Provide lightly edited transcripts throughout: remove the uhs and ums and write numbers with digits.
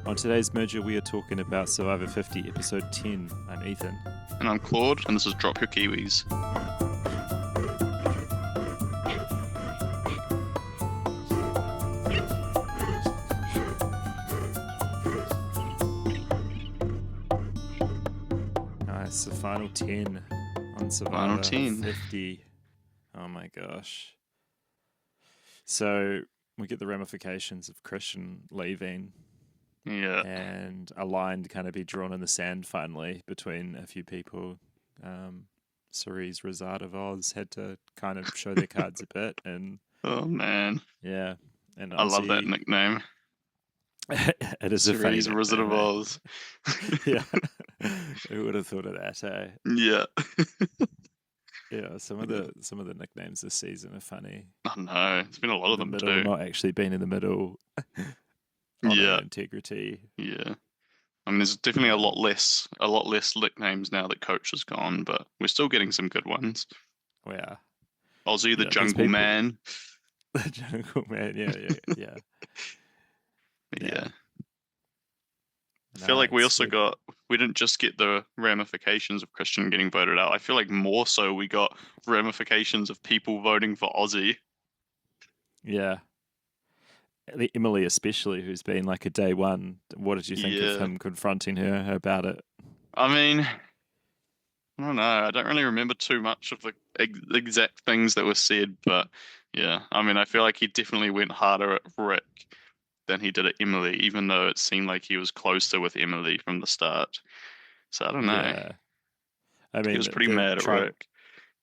On today's merger, we are talking about Survivor 50, episode 10. I'm Ethan. And I'm Claude, and this is Drop Your Kiwis. Nice, the final 10 on Survivor Final 10. 50. Oh my gosh. So we get the ramifications of Christian leaving. Yeah. And a line to kind of be drawn in the sand finally between a few people. Cerise Rosard of Oz had to kind of show their cards a bit, and Oh, man. yeah, and I love that Ozzy, nickname. it is a funny Cerise Wizard of nickname, eh? Oz. Yeah, who would have thought of that? Eh? Yeah. Yeah, some of the nicknames this season are funny. I know. There's been a lot of The them middle, too. not actually being in the middle. Honor, Yeah. integrity. Yeah. I mean, there's definitely a lot less nicknames now that Coach has gone, but we're still getting some good ones. Oh, yeah. Ozzy the Yeah, these Jungle people- Man. The Jungle Man. Yeah. Yeah. I No, feel like we it's also good. we didn't just get the ramifications of Christian getting voted out. I feel like more so we got ramifications of people voting for Ozzy. Yeah. Emily especially, who's been like a day one. What did you think of Yeah. him confronting her about it? I mean, I don't know. I don't really remember too much of the exact things that were said, but yeah. I mean, I feel like he definitely went harder at Rick than he did at Emily, even though it seemed like he was closer with Emily from the start. So I don't know. Yeah. I He mean, was pretty the mad at Rick.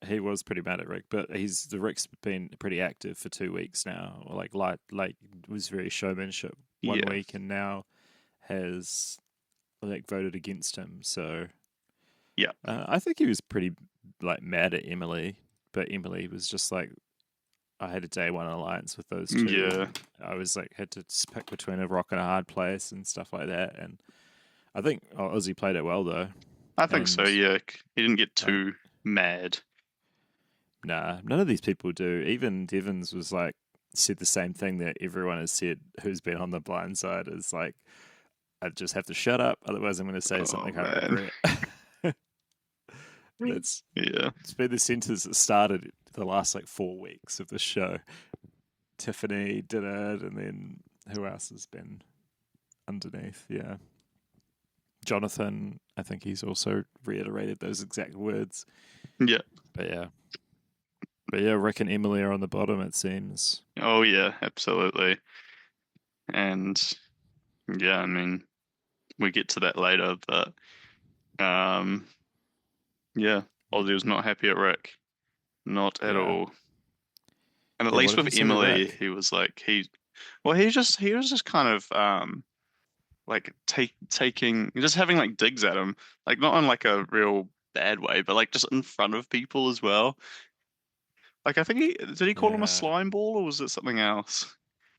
He was pretty mad at Rick, but Rick's been pretty active for 2 weeks now. Like was very showmanship one Yeah. week, and now has voted against him. So Yeah. I think he was pretty mad at Emily, but Emily was just like, I had a day one alliance with those two. Yeah. I was had to pick between a rock and a hard place and stuff like that. And I think Ozzy played it well though. I think so, And- yeah. He didn't get too mad. Nah, none of these people do. Even Devons was said the same thing that everyone has said who's been on the blind side is like, I just have to shut up, otherwise I'm going to say something I man. regret. It's Yeah. been the sentence that started the last 4 weeks of the show. Tiffany did it, and then who else has been underneath? Yeah. Jonathan, I think he's also reiterated those exact words. Yeah. But yeah, Rick and Emily are on the bottom, it seems. Oh, yeah, absolutely. And yeah, I mean, we get to that later, but yeah, Ozzy was not happy at Rick. Not at Yeah. all. And at Yeah, least what did with he say to Emily, Rick? he was like he was just kind of taking just having digs at him. Not in a real bad way, but just in front of people as well. I think he call him a Yeah. slime ball, or was it something else?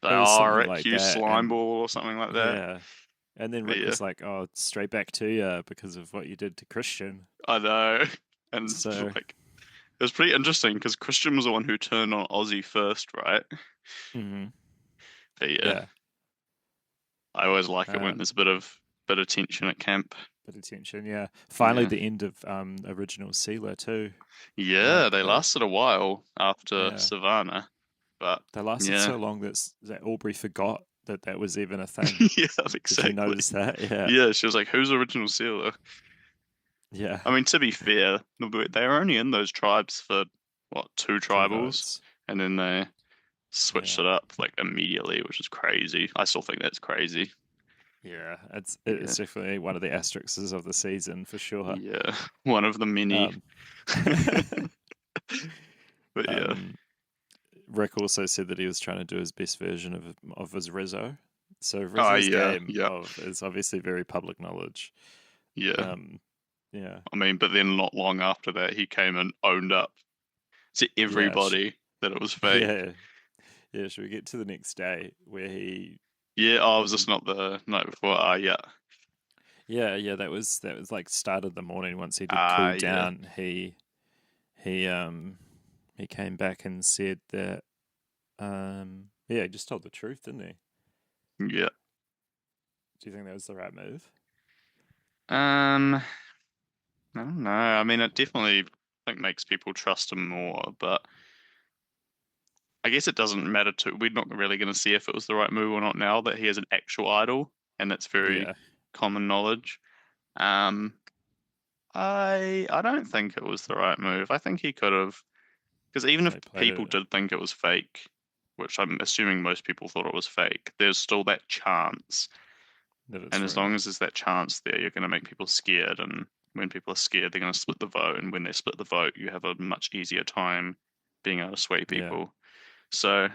It was Oh, something Rick, like you that, slime and ball or something like that. yeah. And then But Rick yeah. was like, "Oh, straight back to you because of what you did to Christian." I know. And So- it was pretty interesting because Christian was the one who turned on Ozzy first, right? Mm-hmm. But yeah, Yeah. I always like it when Um, there's a bit of tension at camp. Bit of tension, yeah. Finally, Yeah. the end of original Sealer too. Yeah, they but- lasted a while after Yeah. Savannah, but They lasted yeah. so long that Aubrey forgot that was even a thing. Yeah, Did you exactly. notice that? Yeah. Yeah, she was like, "Who's original sealer?" Yeah. I mean, to be fair, they were only in those tribes for what, 2 Two tribals, votes. and then they switched Yeah. it up immediately, which is crazy. I still think that's crazy. Yeah, it's definitely one of the asterisks of the season for sure. Yeah, one of the many. But yeah, Rick also said that he was trying to do his best version of his Rizzo. So Rizzo's game is obviously very public knowledge. yeah. Yeah. I mean, but then not long after that, he came and owned up to everybody that it was fake. Yeah. Yeah, should we get to the next day where he Yeah, oh, was this not the night before? Yeah. Yeah, that was started the morning once he did Ah, cool down. He came back and said that he just told the truth, didn't he? Yeah. Do you think that was the right move? I don't know. I mean, it definitely makes people trust him more, but I guess it doesn't matter too. We're not really going to see if it was the right move or not now that he has an actual idol, and that's very Yeah, common knowledge. Um, I don't think it was the right move. I think he could have, because even if they played people it did think it was fake, which I'm assuming most people thought it was fake, there's still that chance. that it's And as real. long as there's that chance there, you're going to make people scared. And when people are scared, they're going to split the vote. And when they split the vote, you have a much easier time being able to sway Yeah, people. So,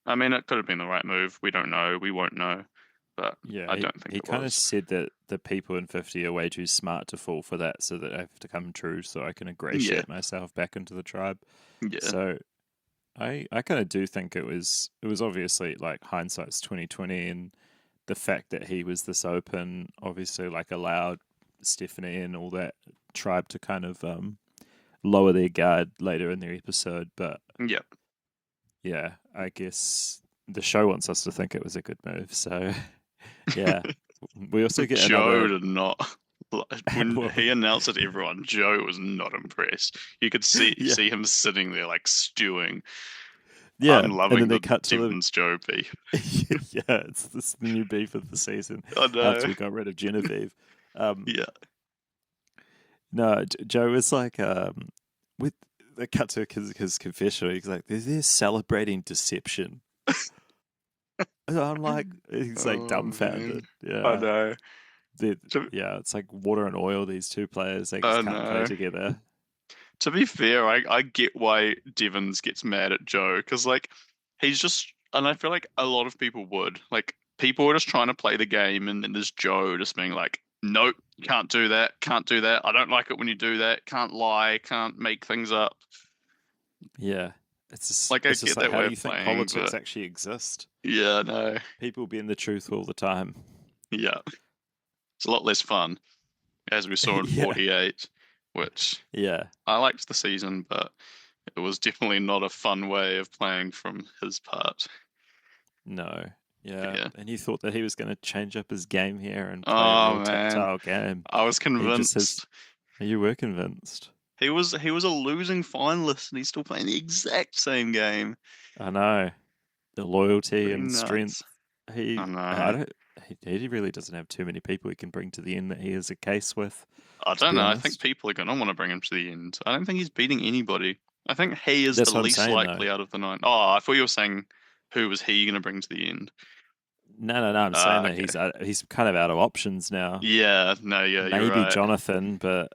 I mean, it could have been the right move. We don't know. We won't know. But yeah. I He don't think he it kind of was. said that the people in 50 are way too smart to fall for that, so that I have to come true, so I can Yeah, ingratiate myself back into the tribe. yeah, So I kind of do think it was obviously like hindsight's 2020, and the fact that he was this open obviously like allowed Stephanie and all that tribe to kind of lower their guard later in their episode. But yeah. yeah, I guess the show wants us to think it was a good move. So yeah, we also get Joe another. did not. When Well, he announced it to everyone, Joe was not impressed. You could see yeah, see him sitting there like stewing. yeah, I'm and then loving they the cut to the. Devon's Joe beef. Yeah, it's this new beef of the season I after know. we got rid of Genevieve. Um, Yeah. no, Joe is like with the cut to his confessional. He's like, they're celebrating deception. And I'm like, he's like Oh dumbfounded. man. I Yeah, know. they To, yeah, it's like water and oil. These two players, they just I can't play know. together. To be fair, I get why Devons gets mad at Joe because like he's just and I feel like a lot of people would like people are just trying to play the game and then there's Joe just being like, nope, can't do that, can't do that. I don't like it when you do that. Can't lie, can't make things up. Yeah, it's just Like I it's just get like, that how way do of you think playing, politics but actually exist? yeah, no, People being the truth all the time. yeah, it's a lot less fun as we saw in Yeah, 48, which yeah, I liked the season, but it was definitely not a fun way of playing from his part. no, But yeah. yeah. And you thought that he was going to change up his game here and play a Oh real man, tactile game. I was He just has. convinced. You were convinced. He was a losing finalist and he's still playing the exact same game. I know the loyalty Pretty and strength. nuts. He, I I know. don't. He really doesn't have too many people he can bring to the end that he has a case with. I To don't be know. I think honest, people are gonna want to bring him to the end. I don't think he's beating anybody. I think he is the that's what I'm least saying though. likely out of the nine. Oh, I thought you were saying who was he gonna bring to the end? No, no, no. I'm saying that Okay. he's kind of out of options now. Yeah, no, yeah, you're Maybe right. Jonathan, but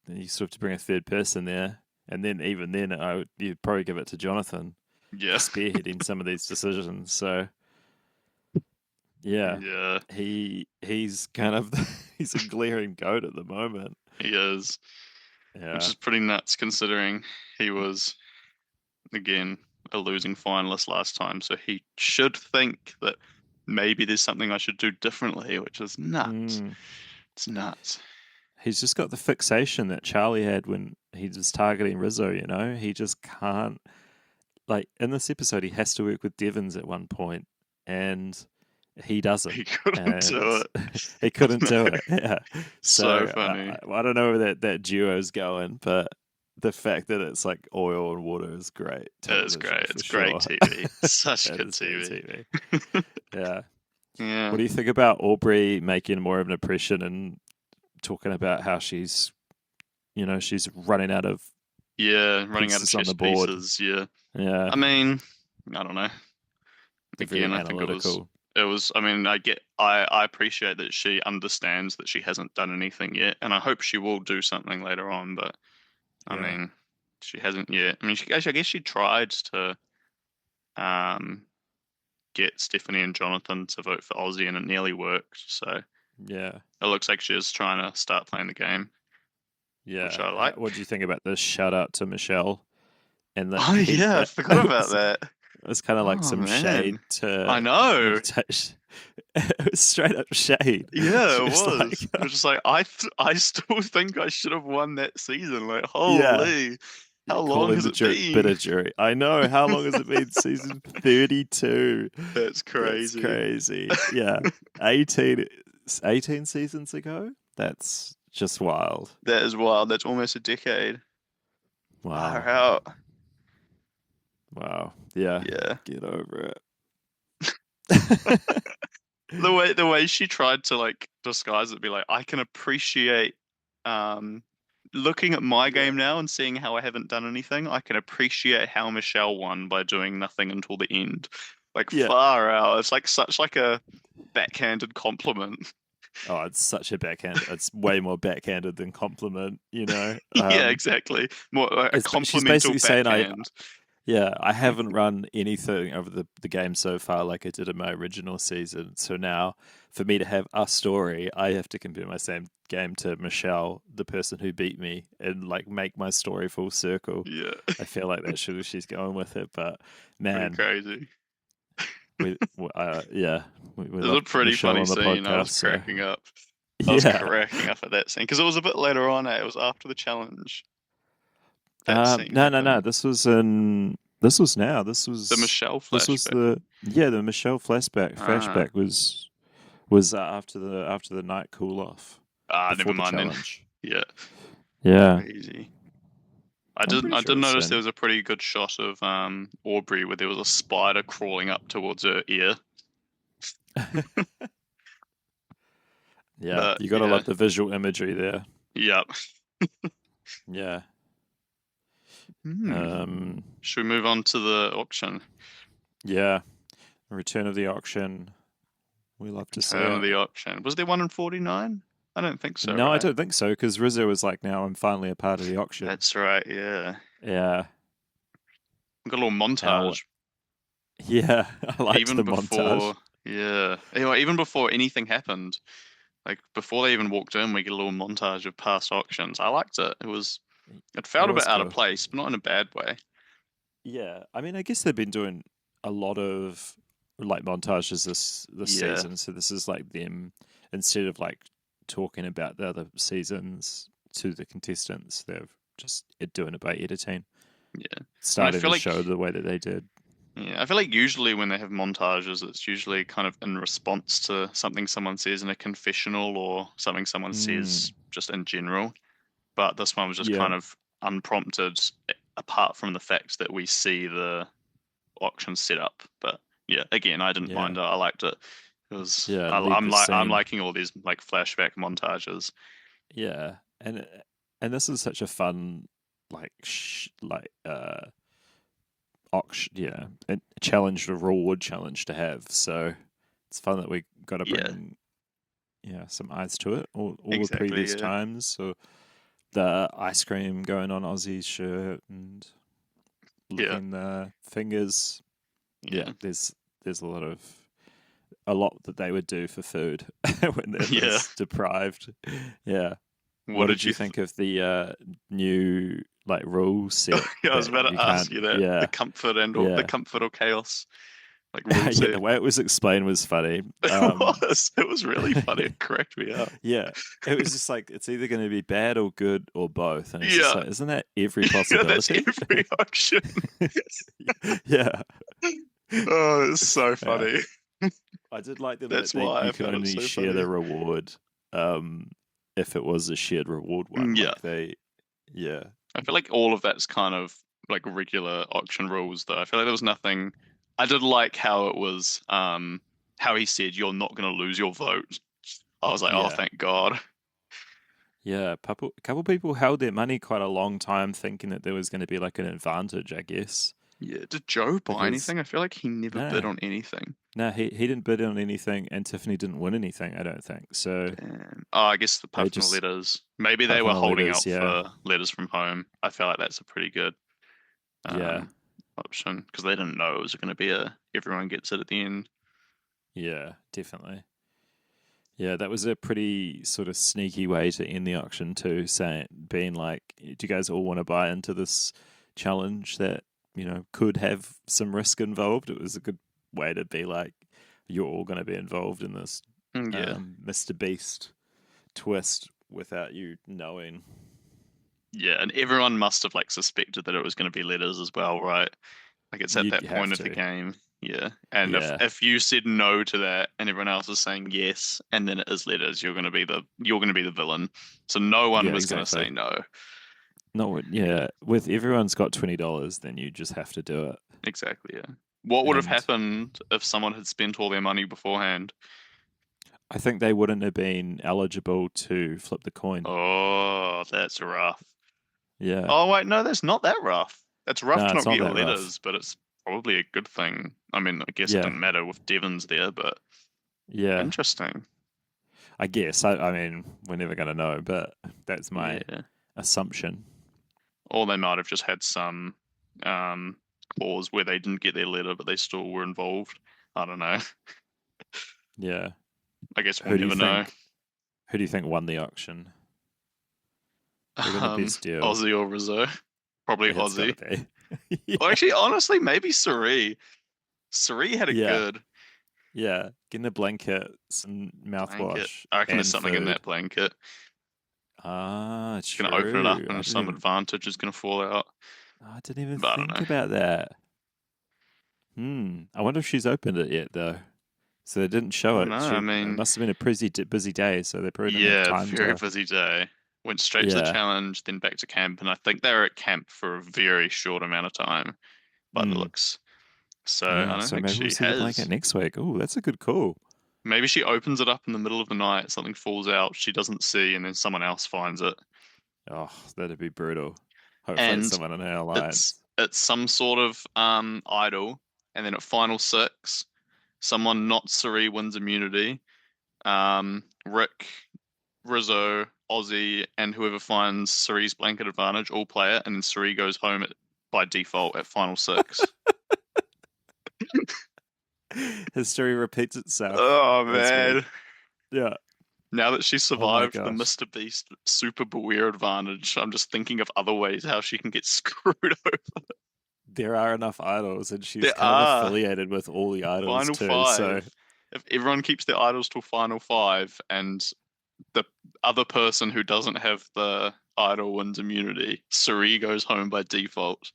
you sort of have to bring a third person there, and then even then, you'd probably give it to Jonathan for Yeah, spearheading some of these decisions. So yeah, yeah, he's kind of he's a glaring goat at the moment. he is, which Yeah. is pretty nuts considering he was again a losing finalist last time, so he should think that maybe there's something I should do differently, which is nuts. Mm. It's nuts. He's just got the fixation that Charlie had when he was targeting Rizzo, you know? He just can't, like, in this episode, he has to work with Devons at one point, and he doesn't. He couldn't do And it. he couldn't do No, it. Yeah. so So funny. I don't know where that duo's going, but the fact that it's like oil and water is great It is television great. for It's great sure. TV. Such That good is great TV. TV. Yeah. What Yeah. do you think about Aubrey making more of an impression and talking about how she's running out of Yeah, running out of pieces on chess the board? pieces. Yeah. Yeah, I mean, I don't know. they're Again, very I think analytical. I mean, I appreciate that she understands that she hasn't done anything yet, and I hope she will do something later on, but I Yeah, mean, she hasn't yet. I mean, I guess she tried to um get Stephanie and Jonathan to vote for Aussie, and it nearly worked. So yeah, it looks like she is trying to start playing the game, which yeah. I like. What do you think about this shout out to Michelle? And that Oh he yeah, I that forgot about that. it was kind of like Oh some shade man, I to know. meditation. It was straight up shade. Yeah, She it was like, was. It was just like I still think I should have won that season. Like yeah, holy. How long calling has the it been? bitter jury. I know. How long has it been? Season 32. That's That's crazy. crazy. Yeah. 18 seasons ago? That's just wild. That is wild. That's almost a decade. Far Wow. out. Wow. Yeah. Yeah. Get over it. The way she tried to like disguise it, be like, I can appreciate um looking at my Yeah. game now and seeing how I haven't done anything, I can appreciate how Michelle won by doing nothing until the end. Like Yeah. far out. It's like such like a backhanded compliment. Oh, it's such a backhand. It's way more backhanded than compliment, you know. Yeah, exactly. More like a She's complimental basically saying backhand. I haven't run anything over the game so far like I did in my original season. So now, for me to have a story, I have to compare my same game to Michelle, the person who beat me, and like make my story full circle. Yeah, I feel like that's where she's going with it. But pretty man, crazy. we It was love a pretty Michelle funny on the scene. I podcast. was So cracking up. I was yeah, cracking up at that scene because it was a bit later on. It was after the challenge. That scene no. happened. This was in. This was now. The Michelle This was flashback. the Michelle Ah, flashback was after the night cool off never before the mind then. challenge. Yeah, Yeah, crazy. I'm pretty I sure did it's notice there in. was a pretty good shot of Aubrey where there was a spider crawling up towards her ear. Yeah, But you gotta yeah, love the visual imagery there. yeah. Yeah. Hmm. Um. Should we move on to the auction? Yeah. Return of the auction. We love to see Return of it. the auction. Was there one in 49? I don't think so, No, I right? don't think so because Rizzo was like, "Now I'm finally a part of the auction." That's right, yeah. Yeah. We got a little Now, montage. yeah, I liked Even the montage. before, yeah. Anyway, even before anything happened, like before they even walked in, we get a little montage of past auctions. I liked it. It It felt a bit was out of cool. place, but not in a bad way. Yeah, I mean, I guess they've been doing a lot of like montages this Yeah, season. So this is like them instead of like talking about the other seasons to the contestants, they're just doing it by editing, yeah. And I starting feel the like, show the way that they did. yeah, I feel like usually when they have montages, it's usually kind of in response to something someone says in a confessional or something someone says Mm, just in general. But this one was just yeah, kind of unprompted, apart from the fact that we see the auction set up. But yeah, again, I didn't yeah, mind it. I liked it. It was yeah. Lead the I'm scene. liking all these like flashback montages. Yeah, and this is such a fun like auction, yeah, a challenge, a reward challenge to have. So it's fun that we got to Yeah, bring some eyes to it. All the exactly. previous Yeah, times, so the ice cream going on Aussie's shirt and yeah, licking the fingers. Yeah, yeah, there's a lot that they would do for food when they're yeah. this deprived. Yeah. What What did did you? you think of the new like rule set Yeah, I was that about you to ask can't? you that. Yeah, The yeah, comfort or chaos, like rule yeah. The set. way it was explained was funny. It was really funny. It cracked me up. Yeah, it was just like it's either going to be bad or good or both, and it's just Yeah, like, isn't that every yeah, that's possibility? every auction. Yeah, Oh, it's so yeah. funny. I did like them that That's why I you can found it only so share the funny. reward, um, if it was a shared reward one. Yeah, Like yeah, I feel like all of that's kind of like regular auction rules, though. I feel like there was nothing. I did like how it was, how he said you're not going to lose your vote. I was like, oh, yeah. thank God. Yeah, couple people held their money quite a long time, thinking that there was going to be like an advantage, I guess, Yeah, did Joe buy because anything? I feel like he never bid no, on anything. no, he didn't bid on anything, and Tiffany didn't win anything. I don't think so. Damn. Oh, I guess They apart from the just letters, maybe they apart from were the holding letters, out yeah, for letters from home. I feel like that's a pretty good yeah, um option because they didn't know it was going to be a everyone gets it at the end. yeah, definitely. Yeah, that was a pretty sort of sneaky way to end the auction too, saying being like, "Do you guys all want to buy into this challenge that could have some risk involved?" It was a good way to be like, "You're all going to be involved in this Yeah, Mr. Beast twist without you knowing." Yeah, and everyone must have like suspected that it was going to be letters as well, right? Like it's at You'd that point have of the to. game. Yeah. And Yeah, if you said no to that and everyone else is saying yes and then it is letters, you're gonna be the villain. So no one yeah, was gonna say exactly. no. Yeah. With everyone's got $20, then you just have to do it. Exactly, yeah. What would have And happened if someone had spent all their money beforehand? I think they wouldn't have been eligible to flip the coin. Oh, that's rough. Yeah. Oh wait, no, that's not that rough. It's rough No, to it's not get not your that rough. letters, but it's probably a good thing. I mean, I guess it Yeah. didn't matter with Devon's there, but Yeah. interesting. I guess. I mean, we're never going to know, but that's my Yeah. assumption. Or they might have just had some um, clause where they didn't get their letter, but they still were involved. I don't know. Yeah. I guess we'll Who do you never know. think? Who do you think won the auction? Reckon the best deal. Aussie or Rizzo? Probably It's got Aussie. to be. Or Yeah. actually, honestly, maybe Suri. Suri had it Yeah. good. Yeah. Getting a blanket, some Blanket. mouthwash, I reckon there's and something in that food. blanket. Ah, It's gonna open it up true. and some advantage is gonna fall out. I didn't even But I don't think know. about that. I wonder if she's opened it yet, though. So they didn't I show don't it. know. I It mean, must have been a busy day, so they probably didn't have yeah, time very to. busy day. Went straight to the Yeah. challenge, then back to camp, and I think they were at camp for a very short amount of time by the Mm. looks. So I Yeah. don't So think maybe we'll she see the blanket has. next week. Oh, that's a good call. Maybe she opens it up in the middle of the night, something falls out she doesn't see, and then someone else finds it. Oh, that'd be brutal. Hopefully, it's And someone in our it's alliance. it's some sort of idol, and then at final six, someone not Suri wins immunity. Rick, Rizzo, Ozzy, and whoever finds Suri's blanket advantage all play it, and then Suri goes home by default at final six. History repeats itself Oh this week. man. Yeah. Now that she Oh my survived the gosh. Mr. Beast super beware advantage, I'm just thinking of other ways how she can get screwed over. There are enough idols, and she's There kind of are affiliated with all the idols final too. So, five. If everyone keeps their idols till final five and the other person who doesn't have the idol wins immunity, Suri goes home by default.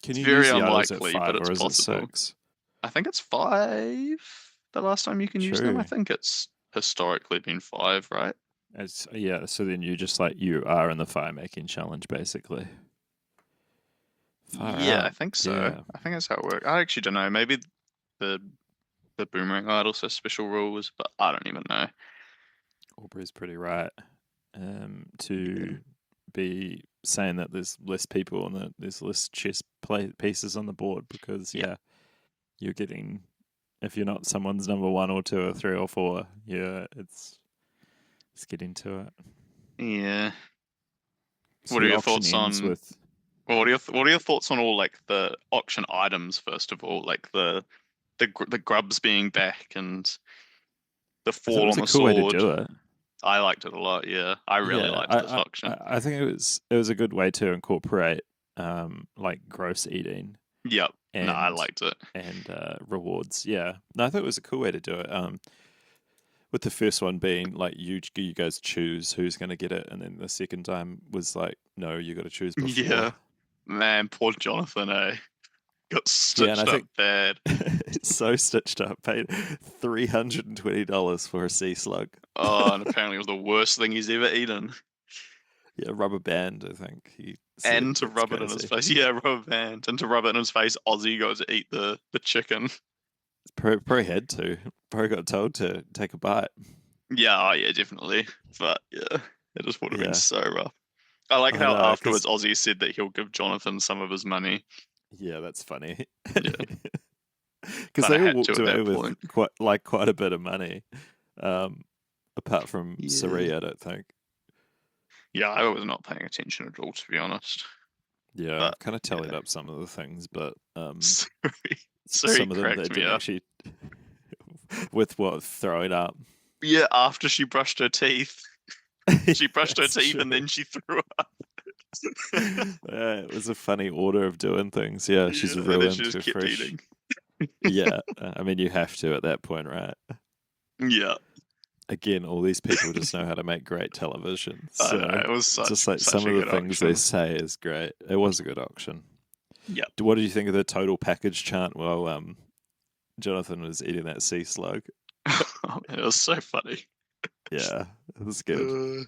can It's you very use the idols at unlikely, but 5 it's or is it possible. 6? I think it's five the last time you can use them. I True. think it's historically been five, right? It's yeah. So then you just like you are in the fire making challenge basically. Far Yeah, I out. think so. Yeah. I think that's how it works. I actually don't know. Maybe the the boomerang idols have special rules, but I don't even know. Aubrey's pretty right. Yeah. To be saying that there's less people and that there's less chess play pieces on the board because Yeah. yeah, you're getting if you're not someone's number 1 or 2 or 3 or 4, yeah, it's getting to it. Yeah. So What are the your auction thoughts ends on with well, what are your thoughts on all like the auction items first of all, like the grubs being back and the I thought it fall was on a the cool way to sword? do it. I liked it a lot, yeah. I really Yeah, liked this auction. I think it was a good way to incorporate like gross eating Yep. No, I and liked it. rewards. Yeah, no, I thought it was a cool way to do it. With the first one being like you guys choose who's going to get it, and then the second time was like no, you got to choose before. Yeah. Man, poor Jonathan, eh? Got Yeah, and I stitched up think bad. it's so stitched up. Paid $320 for a sea slug. Oh, and apparently it was the worst thing he's ever eaten. Yeah, rubber band. I think he said And to it's rub it in his crazy. face. Yeah, rubber band. And to rub it in his face, Ozzy goes to eat the chicken. Probably had to. Probably got told to take a bite. Yeah, oh yeah, definitely. But yeah, it just would have been Yeah, so rough. I like I how know. afterwards Because Ozzy said that he'll give Jonathan some of his money. yeah, that's funny. Yeah, Because kind they of all had to walked at away that with point. quite a bit of money. Um, apart from Yeah. Sari, I don't think. Yeah, I was not paying attention at all, to be honest. Yeah, But I've kind of tallied yeah, up some of the things, but sorry, sorry, some of them cracked that me didn't up. actually with what throwing up. Yeah, after she brushed her teeth, she brushed her That's teeth and true. then she threw up. It was a funny order of doing things. Yeah, she's Yeah, and then she ruined just her kept fresh. eating. Yeah, I mean, you have to at that point, right? Yeah, again, all these people just know how to make great television. I know, So it was just like such some a of the good things they auction. say is great. It was a good auction. Yep. What did you think of the total package chant while Jonathan was eating that sea slug? Oh, man, it was so funny. Yeah, it was good. Uh,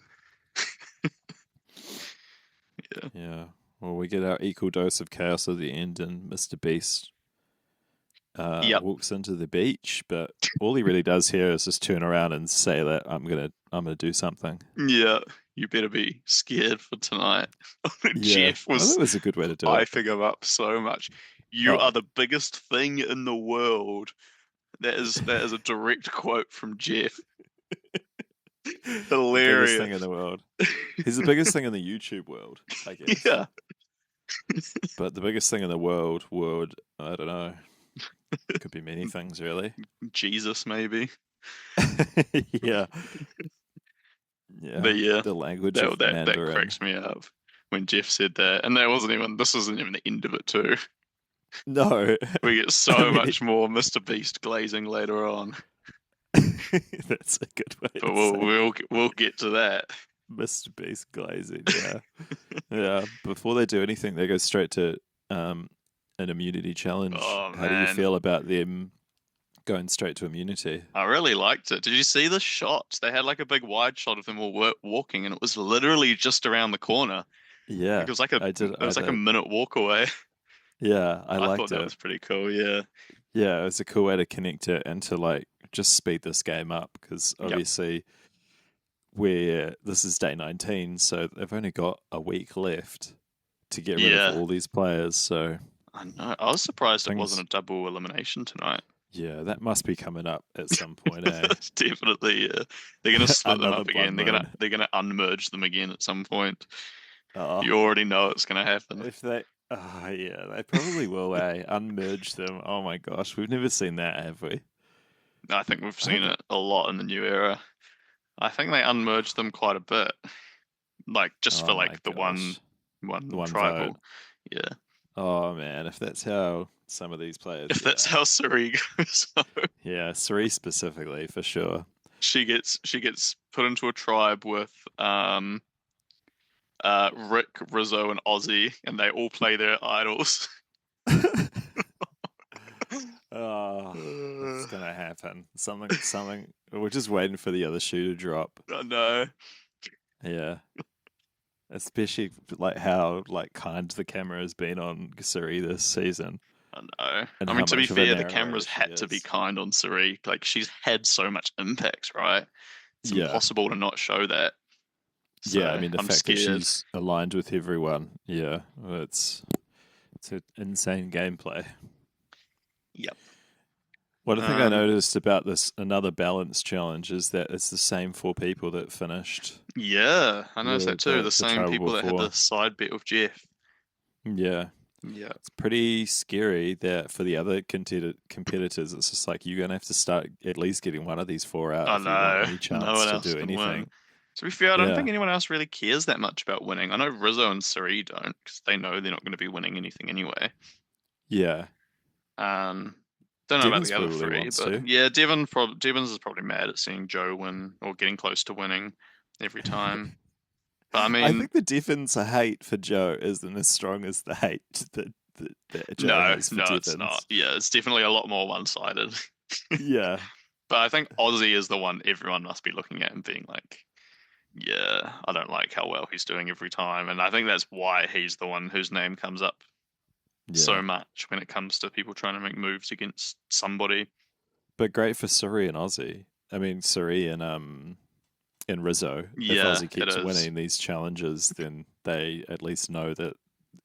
yeah. Yeah. Well, we get our equal dose of chaos at the end, and Mr. Beast Yep. walks into the beach, but all he really does here is just turn around and say that I'm gonna do something. Yeah. You better be scared for tonight. Yeah, Jeff I thought was it was a good way to do it. hyping him up so much. You Oh, are the biggest thing in the world. That is a direct quote from Jeff. the biggest thing Hilarious. in the world. He's the biggest thing in the YouTube world, I guess. Yeah. But the biggest thing in the world, I don't know. Could be many things, really. Jesus, maybe. Yeah, yeah. But yeah, The language that of that that Mandarin. cracks me up when Jeff said that. And that wasn't even this isn't even the end of it too. No, We get I so mean much more Mr. Beast glazing later on. that's a good way But to we'll say it. we'll we'll get to that. Mr. Beast glazing. Yeah, yeah. Before they do anything, they go straight to um, an immunity challenge. Oh How do you man, feel about them going straight to immunity? I really liked it. Did you see the shots? They had like a big wide shot of them all walking, and it was literally just around the corner. Like Yeah, it I was like a did. minute walk away. Yeah, I I thought liked that it. was pretty cool. Yeah. Yeah, it was a cool way to connect it and to like just speed this game up because Yep. obviously where this is day 19, so they've only got a week left to get rid of Yeah. all these players. So I know. I was surprised it wasn't things, a double elimination tonight. yeah, that must be coming up at some point, eh? Definitely, yeah. They're gonna split them Another up blood again. They're gonna moon. they're gonna unmerge them again at some point. Oh, You already know it's gonna happen. if they, oh yeah, they probably will, eh? Unmerge them. Oh my gosh, we've never seen that, have we? I think we've I seen think. it a lot in the new era. I think they unmerged them quite a bit, like just for Oh my like the one gosh, the one one vote. tribal. Yeah, Oh man, if that's how some of these players, if that's yeah, how Suri goes, yeah, Suri specifically for sure. she gets put into a tribe with Rick, Rizzo, and Ozzy, and they all play their idols. Oh, it's Uh, gonna happen. Something. We're just waiting for the other shoe to drop. I know. Yeah, especially like how like kind the camera has been on Suri this season, I know. and I how mean, to be much of a fair, the cameras narrator she had to be is. kind on Suri. Like, she's had so much impact, right? It's Yeah, impossible to not show that. yeah. I So mean, the I'm fact that scared. she's aligned with everyone. Yeah, well, it's an insane gameplay. Yep. One thing I Um, noticed about this another balance challenge is that it's the same four people that finished yeah, I noticed that too. The the same tribal people that had the before. side bet with Jeff. Yeah, Yeah. it's pretty scary that for the other competitors, it's just like you're gonna have to start at least getting one of these four out I if you want know. any No chance one to else do can win. anything. To be fair, I don't Yeah, think anyone else really cares that much about winning. I know Rizzo and Suri don't, because they know they're not going to be winning anything anyway. yeah. Um, don't know about Devon's the other probably three, wants but to. yeah, Devon's is probably mad at seeing Joe win or getting close to winning every time. But I I mean, think the Devon's hate for Joe isn't as strong as the hate that Joe no, has for no, it's not. Devon's. Yeah, it's definitely a lot more one-sided. Yeah, But I think Ozzy is the one everyone must be looking at and being like, yeah, I don't like how well he's doing every time. And I think that's why he's the one whose name comes up so yeah. much when it comes to people trying to make moves against somebody. But great for Surrey and Aussie. I mean, Surrey and Rizzo. If Yeah, Aussie it keeps is. winning these challenges, then they at least know that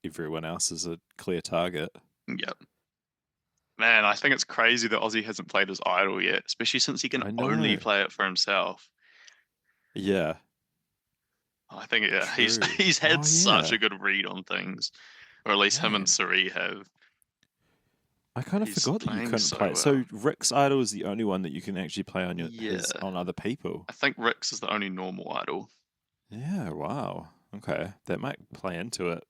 everyone else is a clear target. Yep. Man, I think it's crazy that Ozzy hasn't played his idol yet, especially since he can I only know. play it for himself. Yeah, I think yeah, he's true. he's had Oh such a yeah, good read on things, or at least him and man. Suri have. I kind of He's forgot that you playing couldn't so play. well. So Rick's idol is the only one that you can actually play on his Yeah, on other people. I think Rick's is the only normal idol. Yeah. Wow. Okay, that might play into it.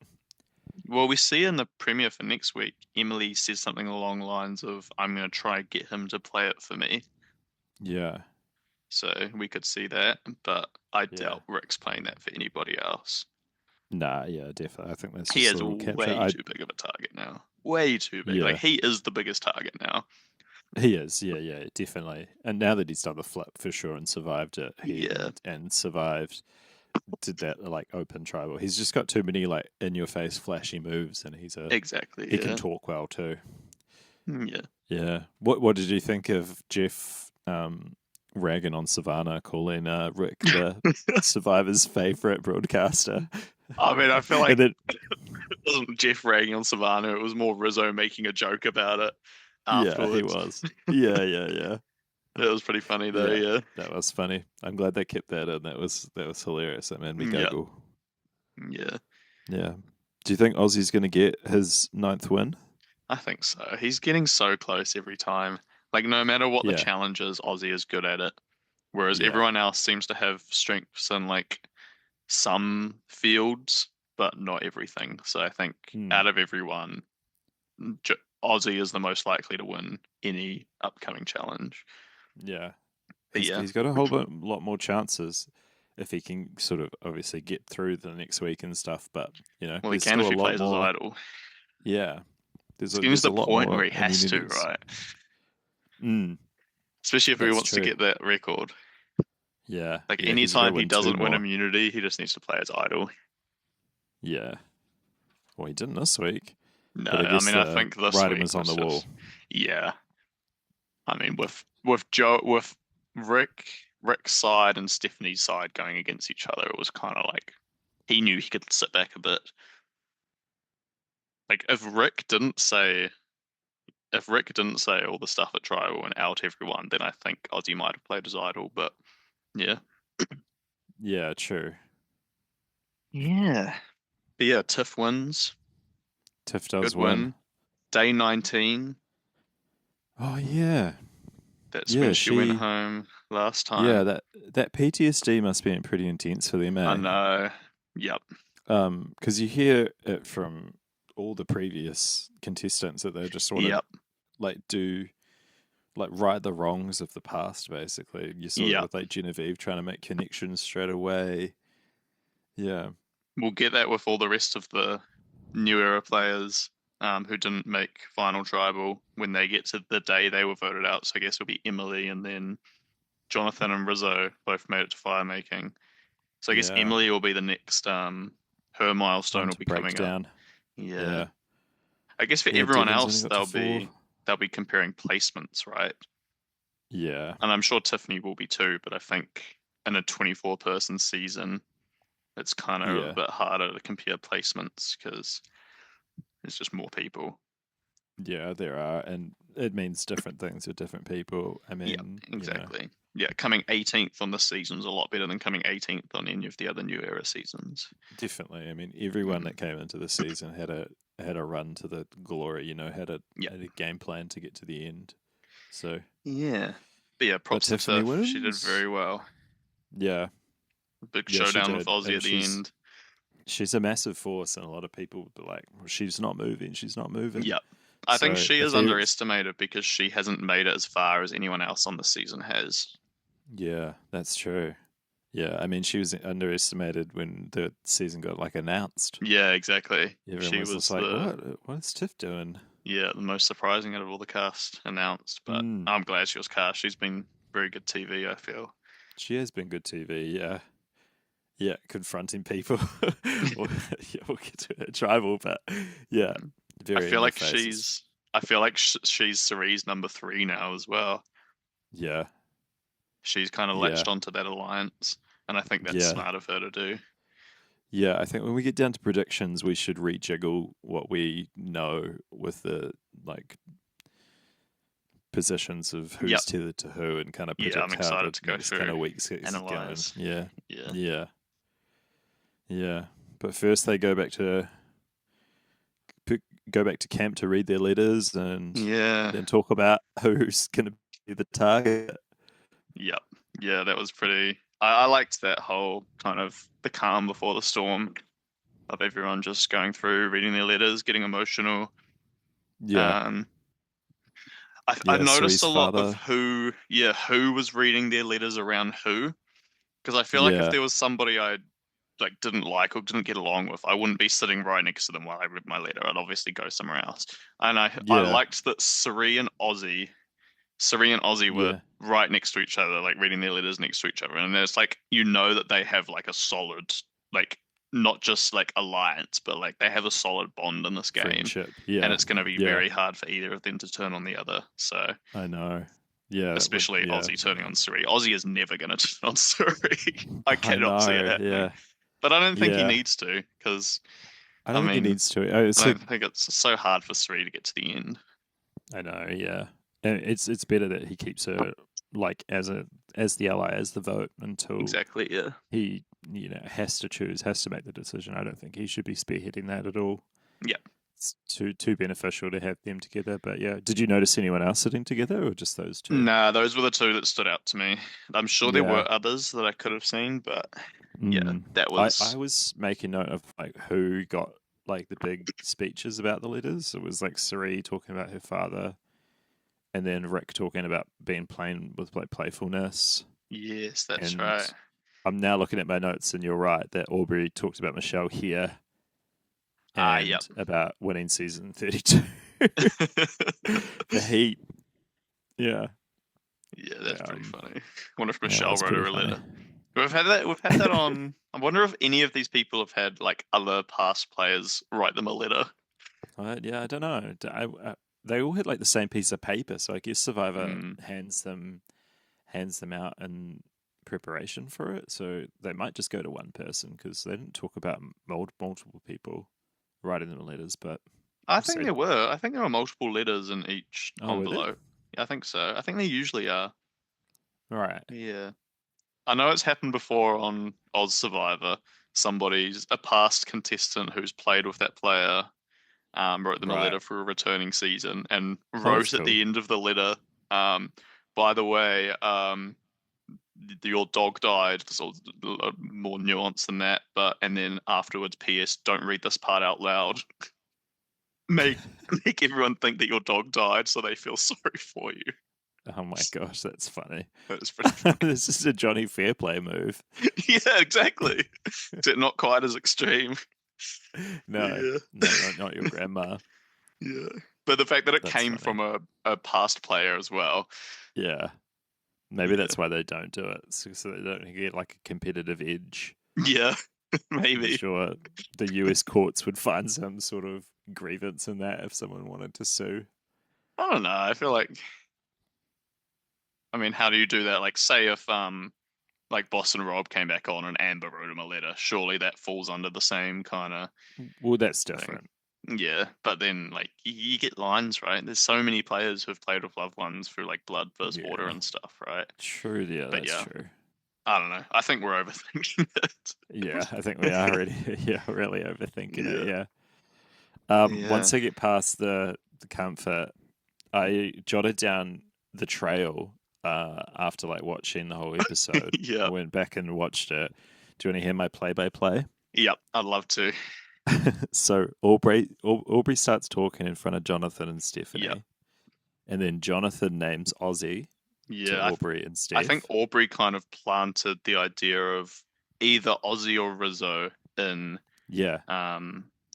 Well, we see in the premiere for next week, Emily says something along the lines of, "I'm going to try get him to play it for me." Yeah. so we could see that. But I Yeah. doubt Rick's playing that for anybody else. Nah, yeah, definitely. I think that's He just a is little capture. way too big of a target now. Way too big. Like Yeah, he is the biggest target now. he is. Yeah, yeah, definitely. And now that he's done the flip for sure and survived it, he Yeah, and survived did that like open tribal. He's just got too many like in your face flashy moves, and exactly. he can Yeah, talk well too. yeah. Yeah. What did you think of Jeff ragging on Savannah, calling Rick the Survivor's favorite broadcaster? I mean, I feel And like then it wasn't Jeff ragging on Savannah. It was more Rizzo making a joke about it yeah, he afterwards. was. Yeah, yeah, yeah. It was pretty funny though. Yeah. Yeah, That was funny. I'm glad they kept that in. That was hilarious. That made me yeah, giggle. yeah. Yeah. Do you think Aussie's going to get his ninth win? I think so. He's getting so close every time. Like no matter what the Yeah. challenge is, Aussie is good at it. Whereas Yeah. everyone else seems to have strengths in like some fields, but not everything. So I think Hmm. out of everyone, Aussie is the most likely to win any upcoming challenge. Yeah. But yeah, He's got a whole lot more chances if he can sort of obviously get through the next week and stuff. But well, he there's can still if a he lot plays as more. idol. Yeah, It's getting to there's a the lot point more where he has to, immunities. right? Mm, Especially if he that's wants to true. get that record. Yeah, Like yeah, he's got to anytime he win two doesn't win more. immunity, he just needs to play as idol. Yeah, well, he didn't this week, No, but I I guess mean I the think this writing week was on was the wall. just yeah. I mean with Joe with Rick's side and Stephanie's side going against each other, it was kind of like he knew he could sit back a bit. Like if Rick didn't say all the stuff at trial and out everyone, then I think Ozzy might have played as idol. But yeah, Yeah, true. yeah, but yeah. Tiff wins, Tiff good does win. win. Day 19. Oh yeah, That's when yeah. she went home last Yeah, time. that PTSD must be pretty intense for them, I eh? know. Yep. Because you hear it from all the previous contestants that they just want to Yep. like do like right the wrongs of the past. Basically, you saw it Yep. with like Genevieve trying to make connections straight away. Yeah, We'll get that with all the rest of the new era players who didn't make final tribal when they get to the day they were voted out. So I guess it'll be Emily and then Jonathan and Rizzo both made it to fire making. So I guess yeah. Emily will be the next her milestone One will to be break coming up. down. Yeah. Yeah, I guess for yeah. everyone Devon's only else got to four. they'll be comparing placements, right? Yeah, And I'm sure Tiffany will be too, but I think in a 24 person season, it's kind of a yeah, bit harder to compare placements because there's just more people. yeah. There are, and it means different things to different people. I Yeah, mean, exactly. Yeah, coming 18th on this season is a lot better than coming 18th on any of the other new era seasons. definitely. I mean, everyone Mm, that came into the season had a run to the glory. yeah. had a game plan to get to the end. So, Yeah. But yeah, but props to Tiffany Tiff. She did wins. very well. Yeah, Big yeah, she showdown with did, Aussie and at the end. she's a massive force, and a lot of people would be like, well, she's not moving, she's not moving. Yep. I think So she if is there's underestimated because she hasn't made it as far as anyone else on the season has. yeah, that's true. Yeah, I mean, she was underestimated when the season got like announced. Yeah, exactly. Everyone She was just was like, what is Tiff doing? the most surprising out of all the cast announced, but Mm, I'm glad she was cast. She's been very good TV, I feel. she has been good TV. Yeah, yeah, confronting people. Yeah, we'll get to her tribal, but yeah, I very feel in your like face. she's Cerie's number 3 now as well. Yeah, She's kind of yeah, latched onto that alliance, and I think that's yeah, smart of her to do. yeah. I think when we get down to predictions, we should rejiggle what we know with the like positions of Yep. who's tethered to who and kind of Yeah, I'm predict how excited the to go next kind through, of weeks gets going. analyze. Yeah, Yeah. yeah, yeah. But first, they go back to camp to read their letters and Yeah. then talk about who's going to be the target. Yep. Yeah, that was pretty. I liked that whole kind of the calm before the storm of everyone just going through, reading their letters, getting emotional. Yeah, Um, I've Yeah, noticed Cerise' a lot of father. who was reading their letters around who, because I feel like if Yeah, there was somebody I like didn't like or didn't get along with, I wouldn't be sitting right next to them while I read my letter. I'd obviously go somewhere else. And I yeah, liked that Siri and Ozzy were yeah. right next to each other, like reading their letters next to each other. And there's like that they have like a solid, like not just like alliance, but like they have a solid bond in this game. Friendship. And Yeah, it's going to be yeah. very hard for either of them to turn on the other. So, I know. Yeah, that would. especially Yeah, Ozzy turning on Siri. Ozzy is never going to turn on Siri. I I cannot see it know. happening. Yeah, But I don't think he yeah. needs to, because I I don't think he mean, needs to. Oh, I it's like don't think it's so hard for Sri to get to the end. I know. Yeah, and it's better that he keeps her like as the ally, as the vote until Exactly, yeah. he has to choose, has to make the decision. I don't think he should be spearheading that at all. Yeah. It's too beneficial to have them together. But yeah, did you notice anyone else sitting together, or just those two? Nah, those were the two that stood out to me. I'm sure there Yeah. were others that I could have seen, but yeah, Mm. that I was was making note of like who got like the big speeches about the letters. It was like Siri talking about her father, and then Rick talking about being plain with like playfulness. yes, that's And right. I'm now looking at my notes, and you're right that Aubrey talked about Michelle here Ah, yep. and about winning season 32. The heat. Yeah. Yeah, that's pretty Um, funny. I wonder if yeah, Michelle that's wrote pretty her a funny. letter. We've had that on. I wonder if any of these people have had like other past players write them a letter. Yeah, I don't know. They all had like the same piece of paper, so I guess Survivor Hmm. hands them out in preparation for it. So they might just go to one person because they didn't talk about multiple people writing them letters. But I we'll think see. there were. I think there were multiple letters in each Oh, were there? envelope. Yeah, I think so. I think they usually are. All right. Yeah. I know it's happened before on Oz Survivor. A past contestant who's played with that player, wrote them a Right. letter for a returning season and Oh, that's wrote at cool. the end of the letter, by the way, your dog died. There's a lot more nuance than that, but and then afterwards, P.S. Don't read this part out loud. Make make everyone think that your dog died, so they feel sorry for you. Oh my gosh, that's funny. That's pretty funny. This is a Johnny Fairplay move. Yeah, exactly. Not quite as extreme. No, Yeah. no, not your grandma. Yeah. But the fact that it That's came funny. from a past player as well. Yeah. Maybe Yeah. that's why they don't do it, so they don't get like a competitive edge. Yeah. I'm Maybe. sure the US courts would find some sort of grievance in that if someone wanted to sue. I don't know. I feel like, I mean, how do you do that? Like, say if like Boston Rob came back on and Amber wrote him a letter, surely that falls under the same kind of Well, that's thing. different. Yeah, but then like you get lines, right? There's so many players who've played with loved ones through like blood versus water Yeah, and stuff, right? true. Yeah, But that's yeah, true. I don't know. I think we're overthinking it. Yeah, I think we are already. Yeah, really overthinking it. Yeah. Yeah. Yeah. Once I get past the comfort, I jotted down the trail. After like watching the whole episode, I Yeah. went back and watched it. Do you want to hear my play-by-play? Yep. I'd love to. So Aubrey starts talking in front of Jonathan and Yep. Stephanie, and then Jonathan names Ozzy to Yeah. Aubrey and I think Steph. Aubrey kind of planted the idea of either Ozzy or Rizzo in Yeah,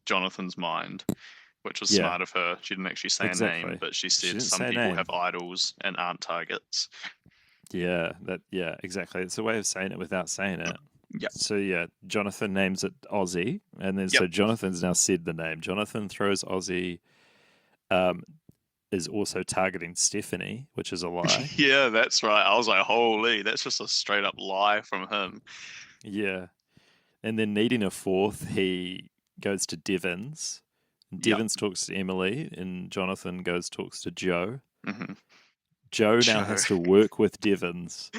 Jonathan's mind, which was yeah, smart of her. She didn't actually say a name, exactly. but she She said didn't some say a people name. have idols and aren't targets. Yeah, exactly. It's a way of saying it without saying it. Yep. So yeah, Jonathan names it Ozzy, and then Yep. so Jonathan's now said the name. Jonathan throws Ozzy. Um, is also targeting Stephanie, which is a lie. Yeah, that's right. I was like, holy, that's just a straight up lie from him. Yeah. And then needing a fourth, he goes to Devons. Yep. Devons talks to Emily, and Jonathan goes talks to Joe. Hmm. Joe now Joe. has to work with Devons.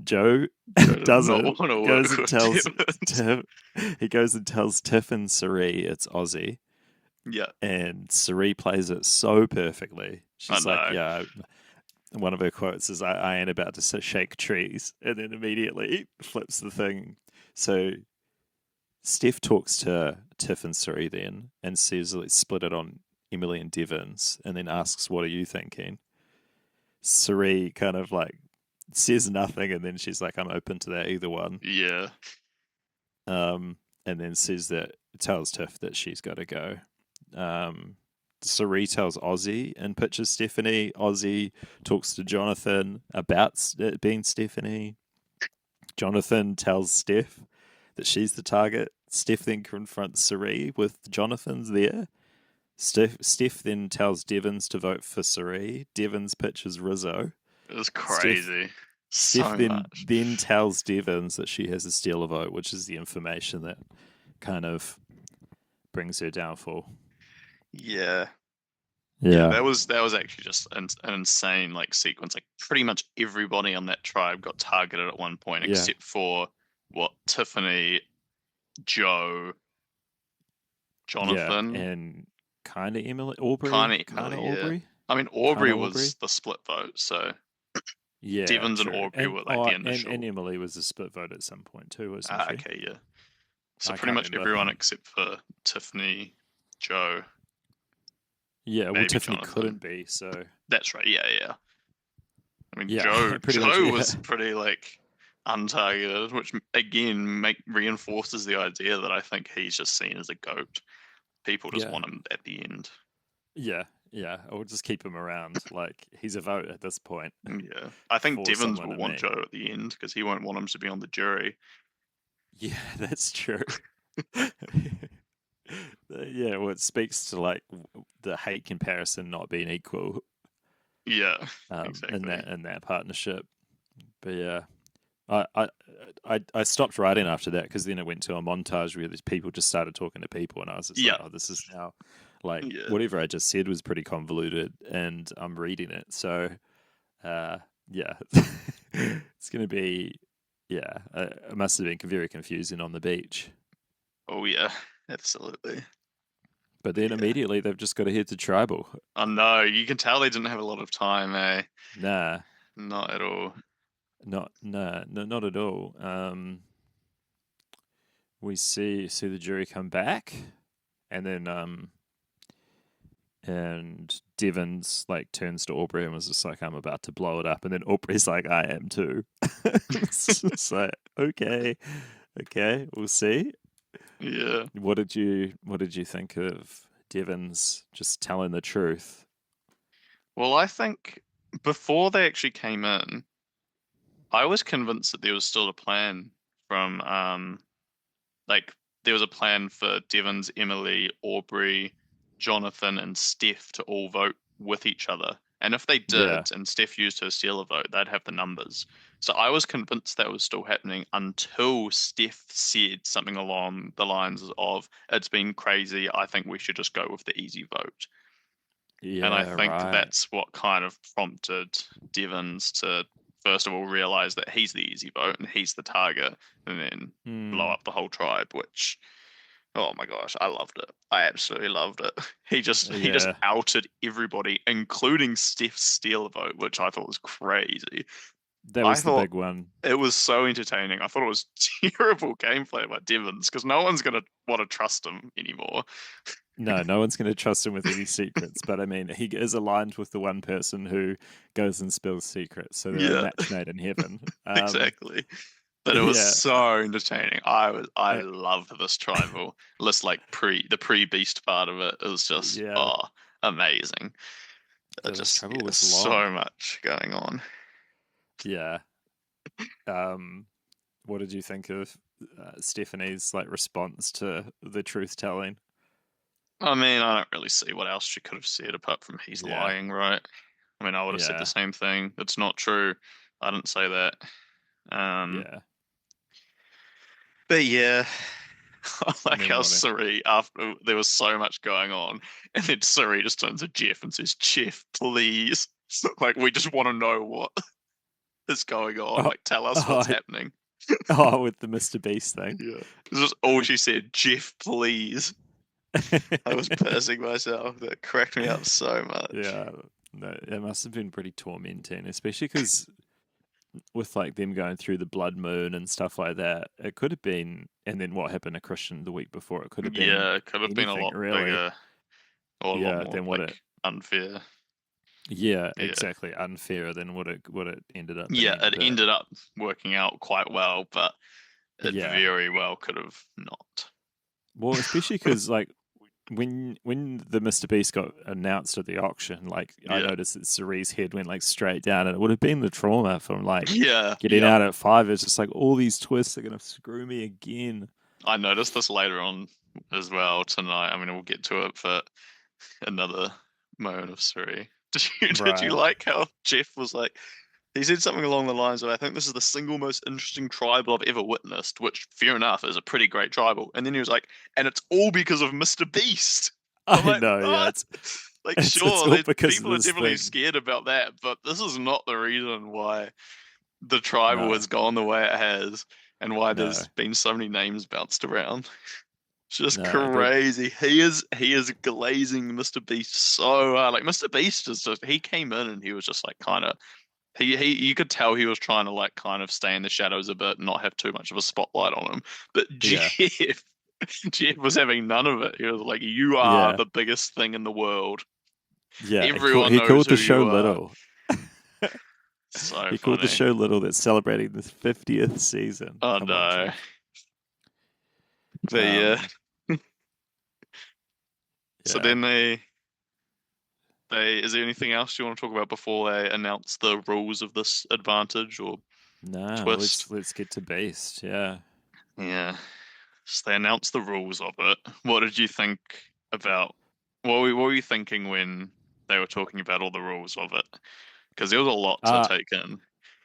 Joe Joe does does not it. want to Goes work and with tells Devons. Tiff, he goes and tells Tiff and Sari it's Ozzy, Yeah, and Sari plays it so perfectly. I She's like, know. "Yeah." One of her quotes is, I ain't about to shake trees," and then immediately flips the thing. So Steph talks to Tiff and Suri then and says, let's split it on Emily and Devon's, and then asks, "What are you thinking?" Suri kind of like says nothing, and then she's like, "I'm open to that either one." Yeah. And then tells Tiff that she's got to go. Sari tells Ozzy and pitches Stephanie. Ozzy talks to Jonathan about it being Stephanie. Jonathan tells Steph that she's the target. Steph then confronts Sari with Jonathan's there. Steph then tells Devons to vote for Sari. Devons pitches Rizzo. It was Steph crazy. Steph So much. then tells Devons that she has to steal a vote, which is the information that kind of brings her downfall. Yeah. Yeah, Yeah. that was actually just an insane like sequence. Like pretty much everybody on that tribe got targeted at one point, Yeah. except for what Tiffany, Joe, Yeah. Jonathan, And kind of Aubrey. kind of Kind of Emily. Yeah, Aubrey. I mean Kind Aubrey of Aubrey. was the split vote, so Yeah, Devons and true. Aubrey And were like the and initial. Emily was a split vote at some point too, wasn't Ah, she? okay, yeah. So I pretty can't much remember. everyone except for Tiffany, Joe, Yeah, well, maybe Tiffany Jonathan. couldn't be, so That's right. Yeah, yeah. I mean, yeah, Joe pretty much. Joe Yeah, was pretty like untargeted, which again make reinforces the idea that I think he's just seen as a goat. People just yeah, want him at the end. yeah, yeah. I'll just keep him around. Like he's a vote at this point Yeah, I think for Devons someone will to want me. Joe at the end because he won't want him to be on the jury. Yeah, that's true. Yeah, well, it speaks to like the hate comparison not being equal Yeah, in exactly. that partnership. But yeah, I I I stopped writing after that because then it went to a montage where these people just started talking to people, and I was just like, Yeah, oh, this is now like yeah, whatever I just said was pretty convoluted, and I'm reading it, so yeah, it's gonna be yeah, it must have been very confusing on the beach. oh yeah, absolutely. But But then yeah, immediately they've just got to head to tribal. I know you can tell they didn't have a lot of time, eh? Nah, Not at all. not at all. We see the jury come back, and then and Devon's like turns to Aubrey and was just like, "I'm about to blow it up," and then Aubrey's like, "I am too." It's just like, okay, we'll see. Yeah. What did you think of Devon's just telling the truth? Well, I think before they actually came in, I was convinced that there was still a plan from like there was a plan for Devons, Emily, Aubrey, Jonathan, and Steph to all vote with each other. And if they Yeah, did, and Steph used her stealer vote, they'd have the numbers. So I was convinced that was still happening until Steph said something along the lines of, "It's been crazy. I think we should just go with the easy vote." And I yeah, think right. that's what kind of prompted Devons to first of all realize that he's the easy vote and he's the target, and then blow Hmm. up the whole tribe, which oh my gosh, I loved it. I absolutely loved it. He just Yeah, outed everybody, including Steph's steal vote, which I thought was crazy. that I was the thought big one. it was so entertaining. I thought it was terrible gameplay by Devons because no one's gonna want to trust him anymore. No, no one's going to trust him with any secrets. But I mean, he is aligned with the one person who goes and spills secrets, so they're a Yeah, match made in heaven. exactly. But it was Yeah, so entertaining. I uh, loved this tribal. List like the pre beast part of it is just yeah. amazing. It This just trouble yeah, was long. so much going on. Yeah. Um, what did you think of Stephanie's like response to the truth telling? I mean, I don't really see what else she could have said apart from he's Yeah, lying, right? I mean, I would have said the yeah, same thing. It's not true. I didn't say that. Um, yeah. but yeah, I And like then how what? Suri, after there was so much going on, and then Suri just turns to Jeff and says, "Jeff, please, like we just want to know what is going on. Oh, Like, tell us oh, what's happening." oh, with the Mr. Beast thing. Yeah, this is all she said. Jeff, please. I was pissing myself. That cracked me up so much. Yeah, no, it must have been pretty tormenting, especially because with like them going through the blood moon and stuff like that, it could have been, and then what happened to Christian the week before, it could have been Yeah, it could have been anything really. a or a lot Yeah, more then what it like unfair. yeah, Yeah. exactly unfairer than what it ended up Yeah, being. it But ended up working out quite well, but it yeah. very well could have not. Well, especially because like when the Mr. Beast got announced at the auction, like I Yeah. noticed that Cerie's head went like straight down, and it would have been the trauma from like Yeah, getting yeah. out at 5. It's just like all these twists are gonna screw me again. I noticed this later on as well tonight. I mean, we'll get to it, but another moment of Suri. Did you Right. like how Jeff was like, he said something along the lines of, I think this is the single most interesting tribal I've ever witnessed, which, fair enough, is a pretty great tribal. And then he was like, and it's all because of Mr. Beast. I'm I like, know. Yeah, what? Like, it's sure, all because of people are this definitely thing. scared about that, but this is not the reason why the tribal No, has gone the way it has and why no, there's been so many names bounced around. It's just no. That crazy. He is glazing Mr. Beast so hard. Like Mr. Beast is just he came in and he was just like kind of he you could tell he was trying to like kind of stay in the shadows a bit and not have too much of a spotlight on him. But yeah, Jeff was having none of it. He was like, "You are yeah, the biggest thing in the world. yeah. Everyone He knows called who the show you are." little. So He called the funny. show little that's celebrating the 50th season. Oh Come on, no. Jeff. But yeah. Um, So yeah. then they is there anything else you want to talk about before they announce the rules of this advantage or No, twist? let's get to Beast. Yeah. Yeah. So they announced the rules of it. What did you think about what were you thinking when they were talking about all the rules of it? Because there was a lot to Uh take in.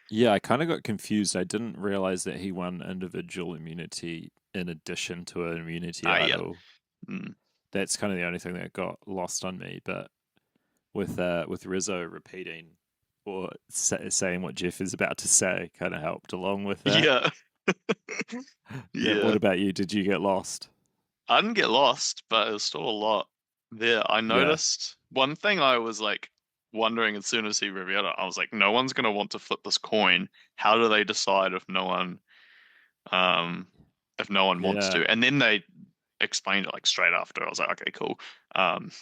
yeah, I kind of got confused. I didn't realize that he won individual immunity in addition to an immunity Ah, yeah. idol. Mm. That's kind of the only thing that got lost on me. But with Rizzo repeating or saying what Jeff is about to say, kind of helped along with that. Yeah. What Yeah. about you? Did you get lost? I didn't get lost, but it was still a lot there. I Yeah, noticed one thing I was like wondering as soon as he revealed it, I was like, no one's gonna want to flip this coin. How do they decide um if no one wants yeah, to? And then they explained it like straight after. I was like, okay, cool.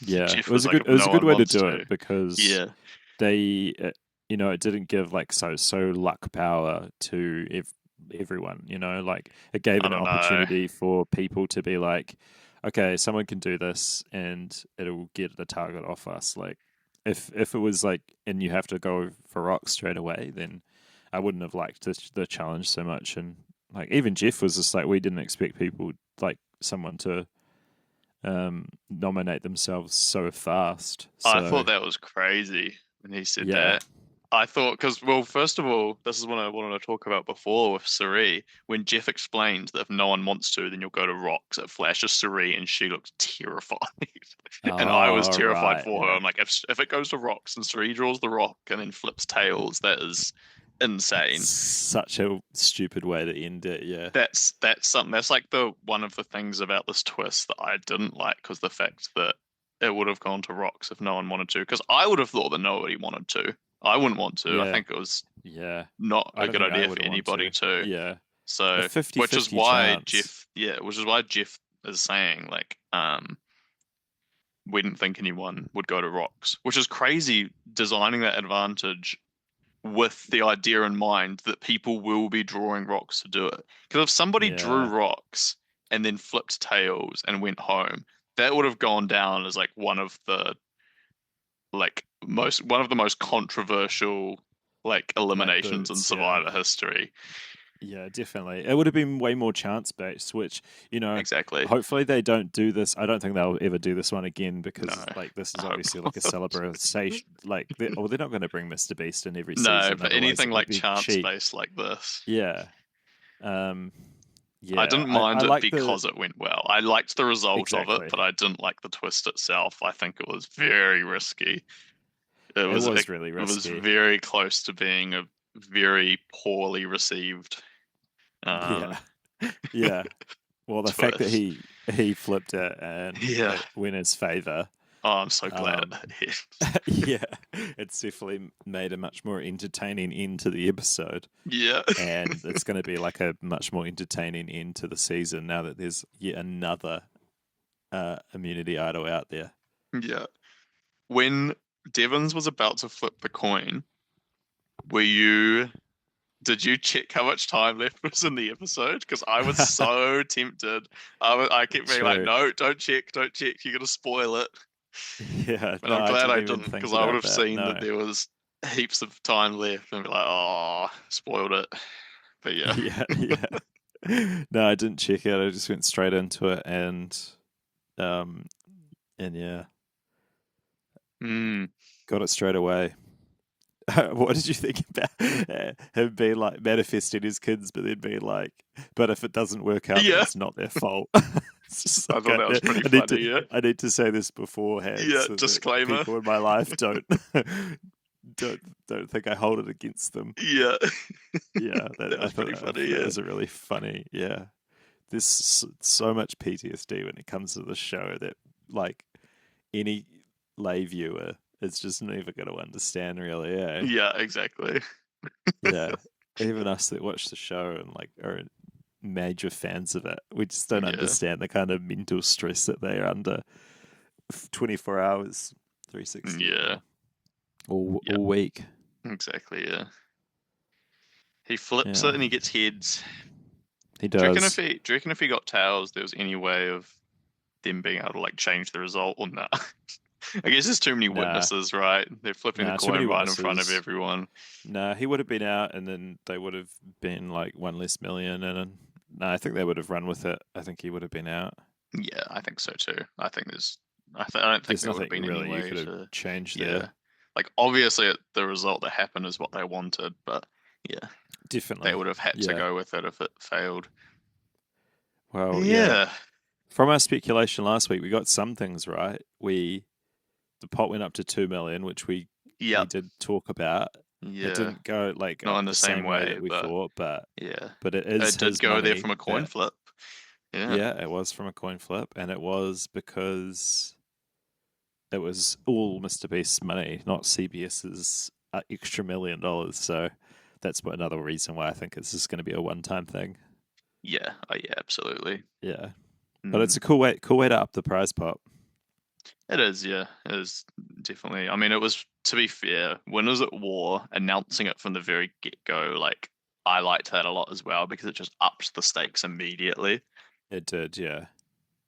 yeah. Jeff was like, if It was no a good one way to wants do to, it because yeah, they, it didn't give like so luck power to everyone. Like it gave I an don't know. opportunity for people to be like, okay, someone can do this and it'll get the target off us. Like if it was like, and you have to go for rocks straight away, then I wouldn't have liked the challenge so much. And like even Jeff was just like, we didn't expect people like someone to nominate themselves so fast. I So thought that was crazy when he said yeah, that. I thought, because, well, first of all, this is what I wanted to talk about before with Suri. When Jeff explains that if no one wants to, then you'll go to rocks, it flashes Suri and she looks terrified. And I was oh terrified right, for her. yeah. I'm like, if it goes to rocks and Suri draws the rock and then flips tails, that is insane. Such a stupid way to end it. Yeah, That's something that's like the one of the things about this twist that I didn't like was the fact that it would have gone to rocks if no one wanted to. Because I would have thought that nobody wanted to. I wouldn't want to. I yeah, think it was yeah. not I a don't good think I idea for would want anybody to. to. Yeah, a So, which is 50-50 why chance. Jeff is saying like, we didn't think anyone would go to rocks, which is crazy designing that advantage with the idea in mind that people will be drawing rocks to do it. Because if somebody drew Yeah, rocks and then flipped tails and went home, that would have gone down as like one of the most controversial like like eliminations in boots. Yeah, Survivor history. yeah, definitely. It would have been way more chance based, which Exactly. hopefully they don't do this. I don't think they'll ever do this one again No, because like this is I hope obviously like a not. celebration. Like, they're not going to bring Mr. Beast in every No, season, but otherwise anything it would like be chance cheap. based like this. Yeah. Um, I yeah, didn't I mind it like the because it went well. I liked the result of it, exactly. but I didn't like the twist itself. I think it was very risky. It was really It was risky. very close to being a very poorly received Yeah, um, yeah. Well, the fact that twist. he flipped it and Yeah. it went his favor. Oh, I'm so glad Um, it hit. yeah, it's definitely made a much more entertaining end to the episode, Yeah. and it's going to be like a much more entertaining end to the season now that there's yet another immunity idol out there. Yeah. When Devons was about to flip the coin, were you did you check how much time left was in the episode? Because I was so tempted. I kept being like, True. no, don't check, don't check. You're gonna spoil it. Yeah, But no, I'm I glad didn't I even didn't, think because I would about have that. seen that No. there was heaps of time left and be like, oh, spoiled it. But yeah. Yeah, yeah. No, I didn't check it. I just went straight into it um and yeah, Mm. got it straight away. What did you think about him being like manifesting his kids, but then being like, but if it doesn't work out, then Yeah. it's not their fault. It's just I like thought that was pretty I need funny, yeah. I need to say this beforehand Yeah, so that disclaimer. people in my life don't don't think I hold it against them. Yeah. Yeah, That I was thought pretty funny, that yeah. was a really funny. Yeah, there's so much PTSD when it comes to the show that like any lay viewer is just never going to understand, really. Eh? Yeah, exactly. Yeah, even us that watch the show and like are major fans of it, we just don't Yeah. understand the kind of mental stress that they are under 24 hours, 360 Yeah. Yeah, all week. exactly, yeah. He flips Yeah, it and he gets heads. he Do you reckon does. do you reckon if he got tails, there was any way of them being able to like change the result or not? I guess there's too many Nah, witnesses, right? They're flipping the nah, too many coin right in front of witnesses. everyone. Nah, he would have been out, and then they would have been like one less million, and no, I think they would have run with it. I think he would have been out. Yeah, I think so too. I don't think There's there would have nothing been any really you way could have to. changed Yeah, there. like obviously the result that happened is what they wanted, but yeah, they Definitely. would have had to Yeah. go with it if it failed. Well, yeah. Yeah. From our speculation last week, we got some things right. The pot went up to 2 million, which we Yep. did talk about. It Yeah. didn't go like Not in the the same same way way, that we but thought, yeah, but it is it did his go there money from a coin that flip. Yeah. yeah, it was from a coin flip, and it was because it was all Mr. Beast's money, not CBS's extra $1 million. So that's another reason why I think it's just going to be a one-time thing. Yeah. Oh, yeah. Absolutely. Yeah, but it's Mm. a cool way to up the prize pot. It is. Yeah. It is definitely. I mean, it was, to be fair, Winners at War announcing it from the very get-go. Like, I liked that a lot as well because it just ups the stakes immediately. It did, yeah.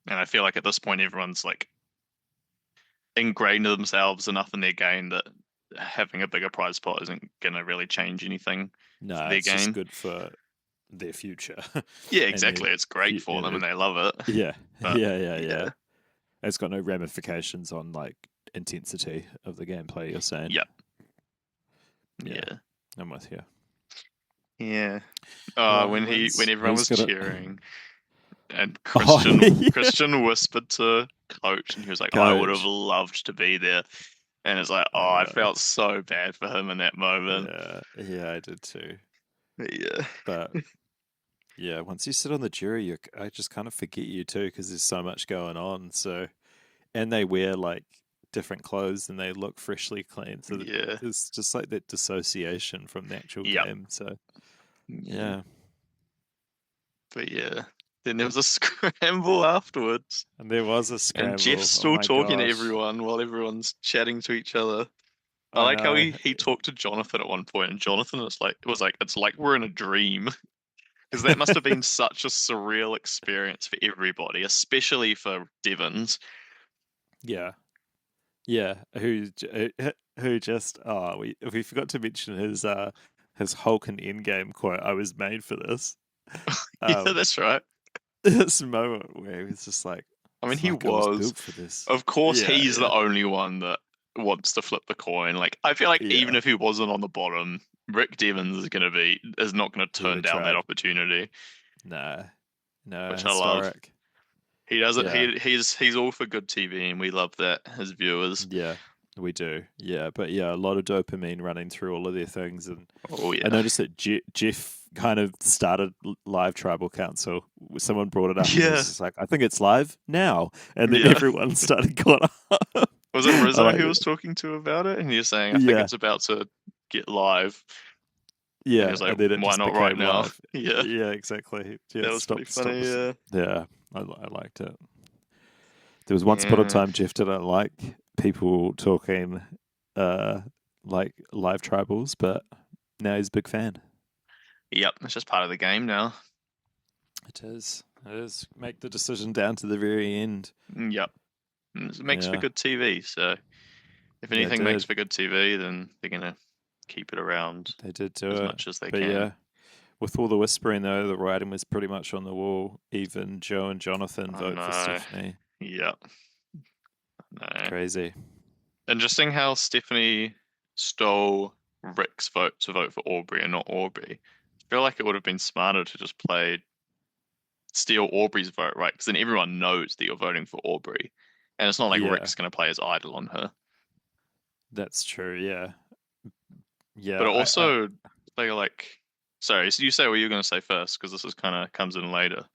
And I feel like at this point, everyone's like ingrained themselves enough in their game that having a bigger prize pot isn't going to really change anything for No, their it's just game. good for their future Yeah, and their, exactly. It's great for you them know, and they love it. yeah, But yeah. yeah, It's got no ramifications on like intensity of the gameplay. You're saying, yeah, yeah, yeah, I'm with you. yeah. Well, When everyone who's was got it? cheering and Oh, yeah, Christian whispered to Coach and he was like, I would have coach. loved to be there. And it's like, I oh, I know. felt so bad for him in that moment. Yeah, I did too. Yeah. But yeah, once you sit on the jury, I just kind of forget you too because there's so much going on. So, and they wear like different clothes and they look freshly clean. So Yeah. there's just like that dissociation from the actual Yep. game. So Yeah. yeah, But yeah. Then there was a scramble afterwards. and there was a And Jeff's scramble. Oh still my talking to gosh, everyone while everyone's chatting to each other. I I like how know. he talked to Jonathan at one point, and Jonathan was like, it's like we're in a dream. Because that must have been such a surreal experience for everybody, especially for Devons. Yeah, yeah. Who just we forgot to mention his Hulk and Endgame quote. I was made for this. Yeah, Um, that's right. this moment where he was just like, I mean, it's he like I was was. built for this. Of course, Yeah, he's the yeah, only one that wants to flip the coin. Like, I feel like even yeah. if he wasn't on the bottom, Rick Devons is not going to He would turn have down that tried. opportunity, No, no, which I love. historic. He does it. Yeah, He's all for good TV, and we love that as viewers. yeah, we do. Yeah, but yeah, a lot of dopamine running through all of their things, and Oh I yeah, noticed that Jeff kind of started live tribal council. Someone brought it up, and he was yeah, just like, "I think it's live now," and then yeah. everyone started going up. Was it I Rizzo like he was that. talking to about it? And he was saying, I think Yeah, it's about to get live. And he yeah, was like, and then it why just not right became now? live. Yeah, Yeah, exactly. Yeah, that was pretty stop. funny. Yeah, Yeah, I liked it. There was once upon a Yeah. time Jeff didn't like people talking uh like live tribals, but now he's a big fan. Yep, it's just part of the game now. It is. It is. Make the decision down to the very end. Yep. It makes for Yeah, good TV, so if yeah, it anything makes did. for good TV, then they're gonna keep it around They did do as it. much as they But can. yeah, with all the whispering though, the writing was pretty much on the wall. Even Joe and Jonathan I vote for know. Stephanie. Yep. No. Crazy. Interesting how Stephanie stole Rick's vote to vote for Aubrey and not Aubrey. I feel like it would have been smarter to just steal Aubrey's vote, right? Because then everyone knows that you're voting for Aubrey. And it's not like Yeah, Rick's going to play his idol on her. that's true. Yeah, yeah. But I also, they like, sorry, so you say what you're going to say first, because this is kind of comes in later.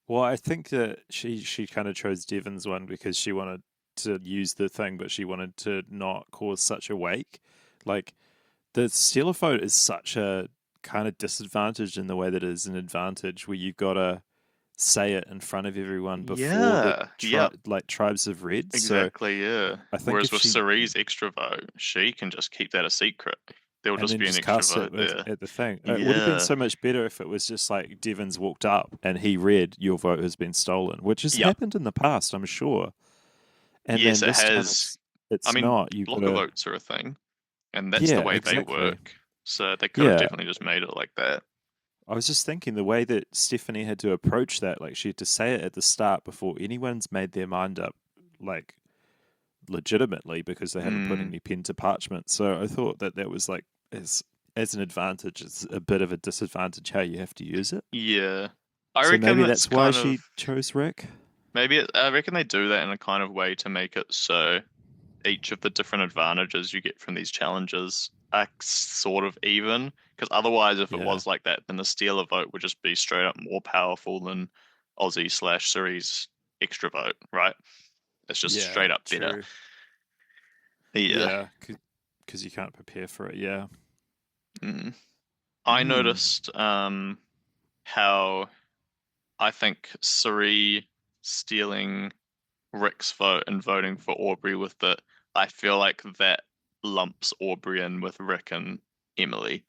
well, I think that she kind of chose Devon's one because she wanted to use the thing, but she wanted to not cause such a wake. Like the Steeler vote is such a kind of disadvantage in the way that it is an advantage, where you've got to say it in front of everyone before the Yeah, yep, tribes have read. So exactly, yeah. I think Whereas if with she Cerie's extra vote, she can just keep that a secret. There will and just then be an just extra cast it vote there. at the thing, it would have been Yeah, so much better if it was just like Devon's walked up and he read your vote has been stolen, which has yep. happened in the past, I'm sure. And Yes, then it this time has. I it's mean, not. You blocker gotta votes are a thing, and that's the yeah, way they exactly. work. So they could have Yeah. definitely just made it like that. I was just thinking the way that Stephanie had to approach that, like she had to say it at the start before anyone's made their mind up, like legitimately, because they hadn't put Mm, any pen to parchment. So I thought that that was like as an advantage, it's a bit of a disadvantage how you have to use it. yeah, I So reckon maybe that's that's why kind of she chose Rick. I reckon they do that in a kind of way to make it so each of the different advantages you get from these challenges are sort of even. Because otherwise, if it Yeah, was like that, then the Steeler vote would just be straight up more powerful than Aussie slash Surrey's extra vote, right? It's just yeah, straight up better. true. Yeah. Yeah, because you can't prepare for it. Yeah. Mm. I Hmm. noticed how I think Surrey stealing Rick's vote and voting for Aubrey with it, I feel like that lumps Aubrey in with Rick and Emily.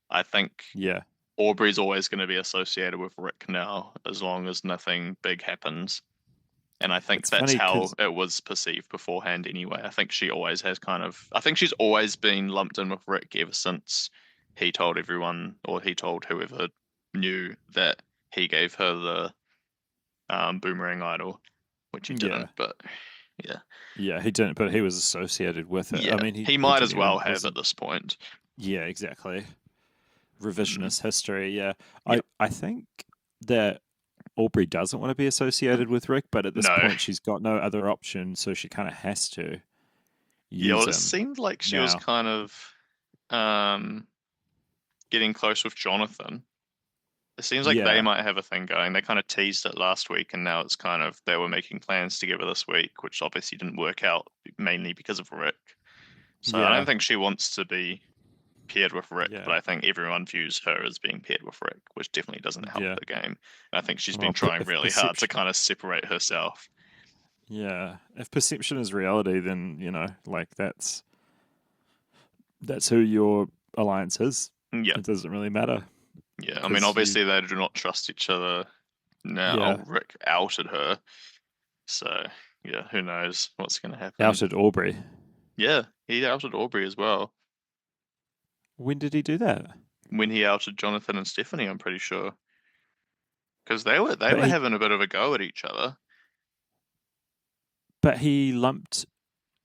I think Yeah, Aubrey's always going to be associated with Rick now, as long as nothing big happens. And I think it's that's funny how because it was perceived beforehand anyway. I think she always has I think she's always been lumped in with Rick ever since he told everyone, or he told whoever knew that he gave her the boomerang idol, which he yeah, didn't, but yeah. yeah, he didn't, but he was associated with it. I Yeah, mean, he he might didn't as well even have at wasn't. this point. Yeah, exactly. Mm, Revisionist history. Yeah, yeah. I think that Aubrey doesn't want to be associated with Rick, but at this No. point she's got no other option, so she kind of has to Yeah, use well, it him seemed like she was now. kind of um getting close with Jonathan. It seems like they Yeah, might have a thing going. They kind of teased it last week, and now it's kind of they were making plans together this week, which obviously didn't work out mainly because of Rick. So I don't yeah, think she wants to be paired with Rick, but yeah, I think everyone views her as being paired with Rick, which definitely doesn't help yeah. the game. And I think she's been Well, trying if really hard to perception, kind of separate herself. yeah, if perception is reality, then like that's who your alliance is. Yeah, It doesn't really matter yeah. I mean, because you, obviously they do not trust each other now. yeah, Rick outed her, so yeah, who knows what's going to happen. outed Aubrey. Yeah, he outed Aubrey as well. When did he do that? When he outed Jonathan and Stephanie, I'm pretty sure. Because they were But he, having a bit of a go at each other. but he lumped.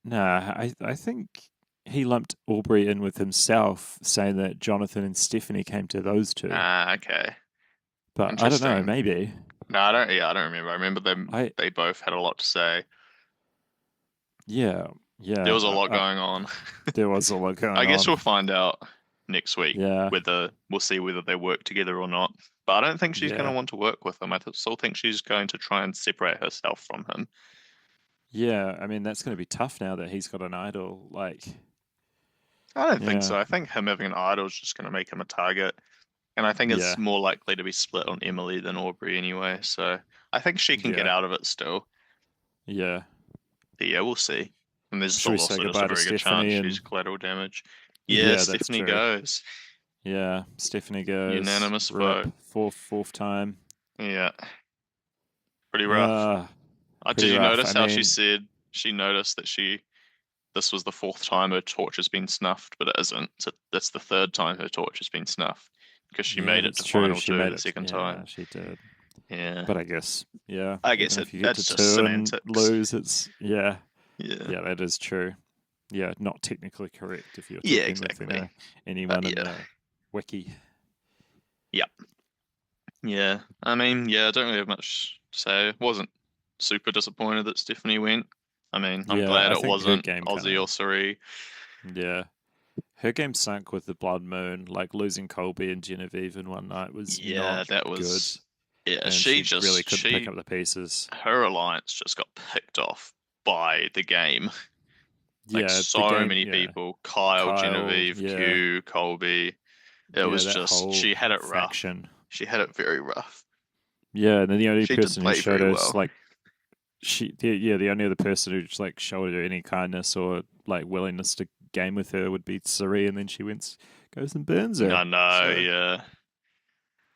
Nah, I think he lumped Aubrey in with himself, saying that Jonathan and Stephanie came to those two. Ah, okay. But I don't know, Interesting. maybe. No, I don't. Yeah, I don't remember. I remember them. I They both had a lot to say. yeah, There was a yeah. lot going on. There was a lot I going guess on. we'll find out next week Yeah, whether we'll see whether they work together or not. But I don't think she's going to yeah, want to work with him. Still think she's going to try and separate herself from him. yeah. I mean, that's going to be tough now that he's got an idol. Like, I don't think yeah, so. I think him having an idol is just going to make him a target. And I think it's yeah, more likely to be split on Emily than Aubrey anyway. So I think she can get yeah, out of it still. Yeah. Yeah, we'll see. And there's Should we say also just a goodbye to very good chance Stephanie? she's And collateral damage. Yeah, yeah, that's Stephanie true. goes. Yeah, Stephanie goes. Unanimous Rip. vote. Fourth time. Yeah, pretty rough. Ah, Did pretty you rough. I notice how she mean, said she noticed that this was the fourth time her torch has been snuffed, but it isn't. So that's the third time her torch has been snuffed because she yeah, made it that's to true. final She two made the it. second Yeah, time. she did. Yeah, But I guess, yeah, I guess even if you get to that's just two and semantics. lose, it's yeah, Yeah, yeah, that is true. Yeah, not technically correct if you're yeah, talking with exactly. But anyone in yeah, the wiki. yeah, yeah. I mean, yeah, I don't really have much to say. Wasn't super disappointed that Stephanie went. I mean, I'm Yeah, glad I it think her wasn't game kind Aussie of or Suri. yeah. Her game sunk with the Blood Moon, like losing Colby and Genevieve in one night was Yeah, not that good, was. Yeah, and she really couldn't pick she up the pieces. her alliance just got picked off by the game. Like Yeah, the so game, many yeah, people, Kyle, Kyle, Genevieve, yeah, Q, Colby. It yeah, was that just whole she had it rough. faction. She had it very rough. Yeah, and then the only She did person who play showed very us well. like the only other person who just like showed her any kindness or like willingness to game with her would be Sari, and then she goes and burns her. I know, So yeah.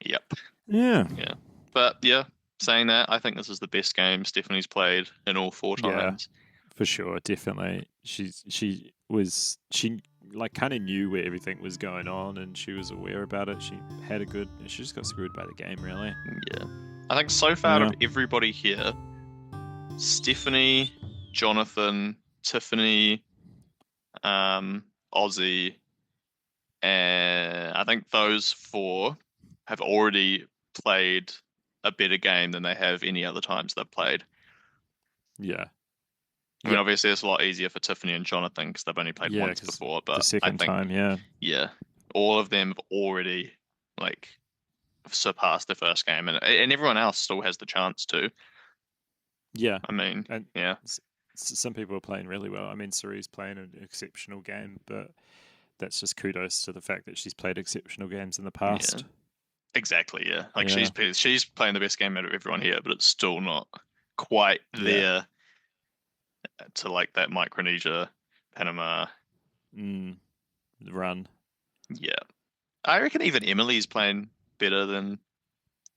Yep. yeah, Yeah. But yeah, saying that, I think this is the best game Stephanie's played in all four yeah, times. for sure, definitely. She like kind of knew where everything was going on, and she was aware about it. She had a good. She just got screwed by the game, really. Yeah. I think so far out Yeah. of everybody here, Stephanie, Jonathan, Tiffany, Ozzy, and I think those four have already played a better game than they have any other times they've played. Yeah. I mean, Yep. obviously, it's a lot easier for Tiffany and Jonathan because they've only played Yeah, once because before, the but I second think, time, yeah. yeah, all of them have already like surpassed the first game, and everyone else still has the chance to. Yeah. I mean, And yeah, some people are playing really well. I mean, Sari's playing an exceptional game, but that's just kudos to the fact that she's played exceptional games in the yeah, past. exactly, yeah. Like Yeah. she's playing the best game out of everyone here, but it's still not quite Yeah. there to like that Micronesia, Panama. Mm, run. Yeah, I reckon even Emily's playing better than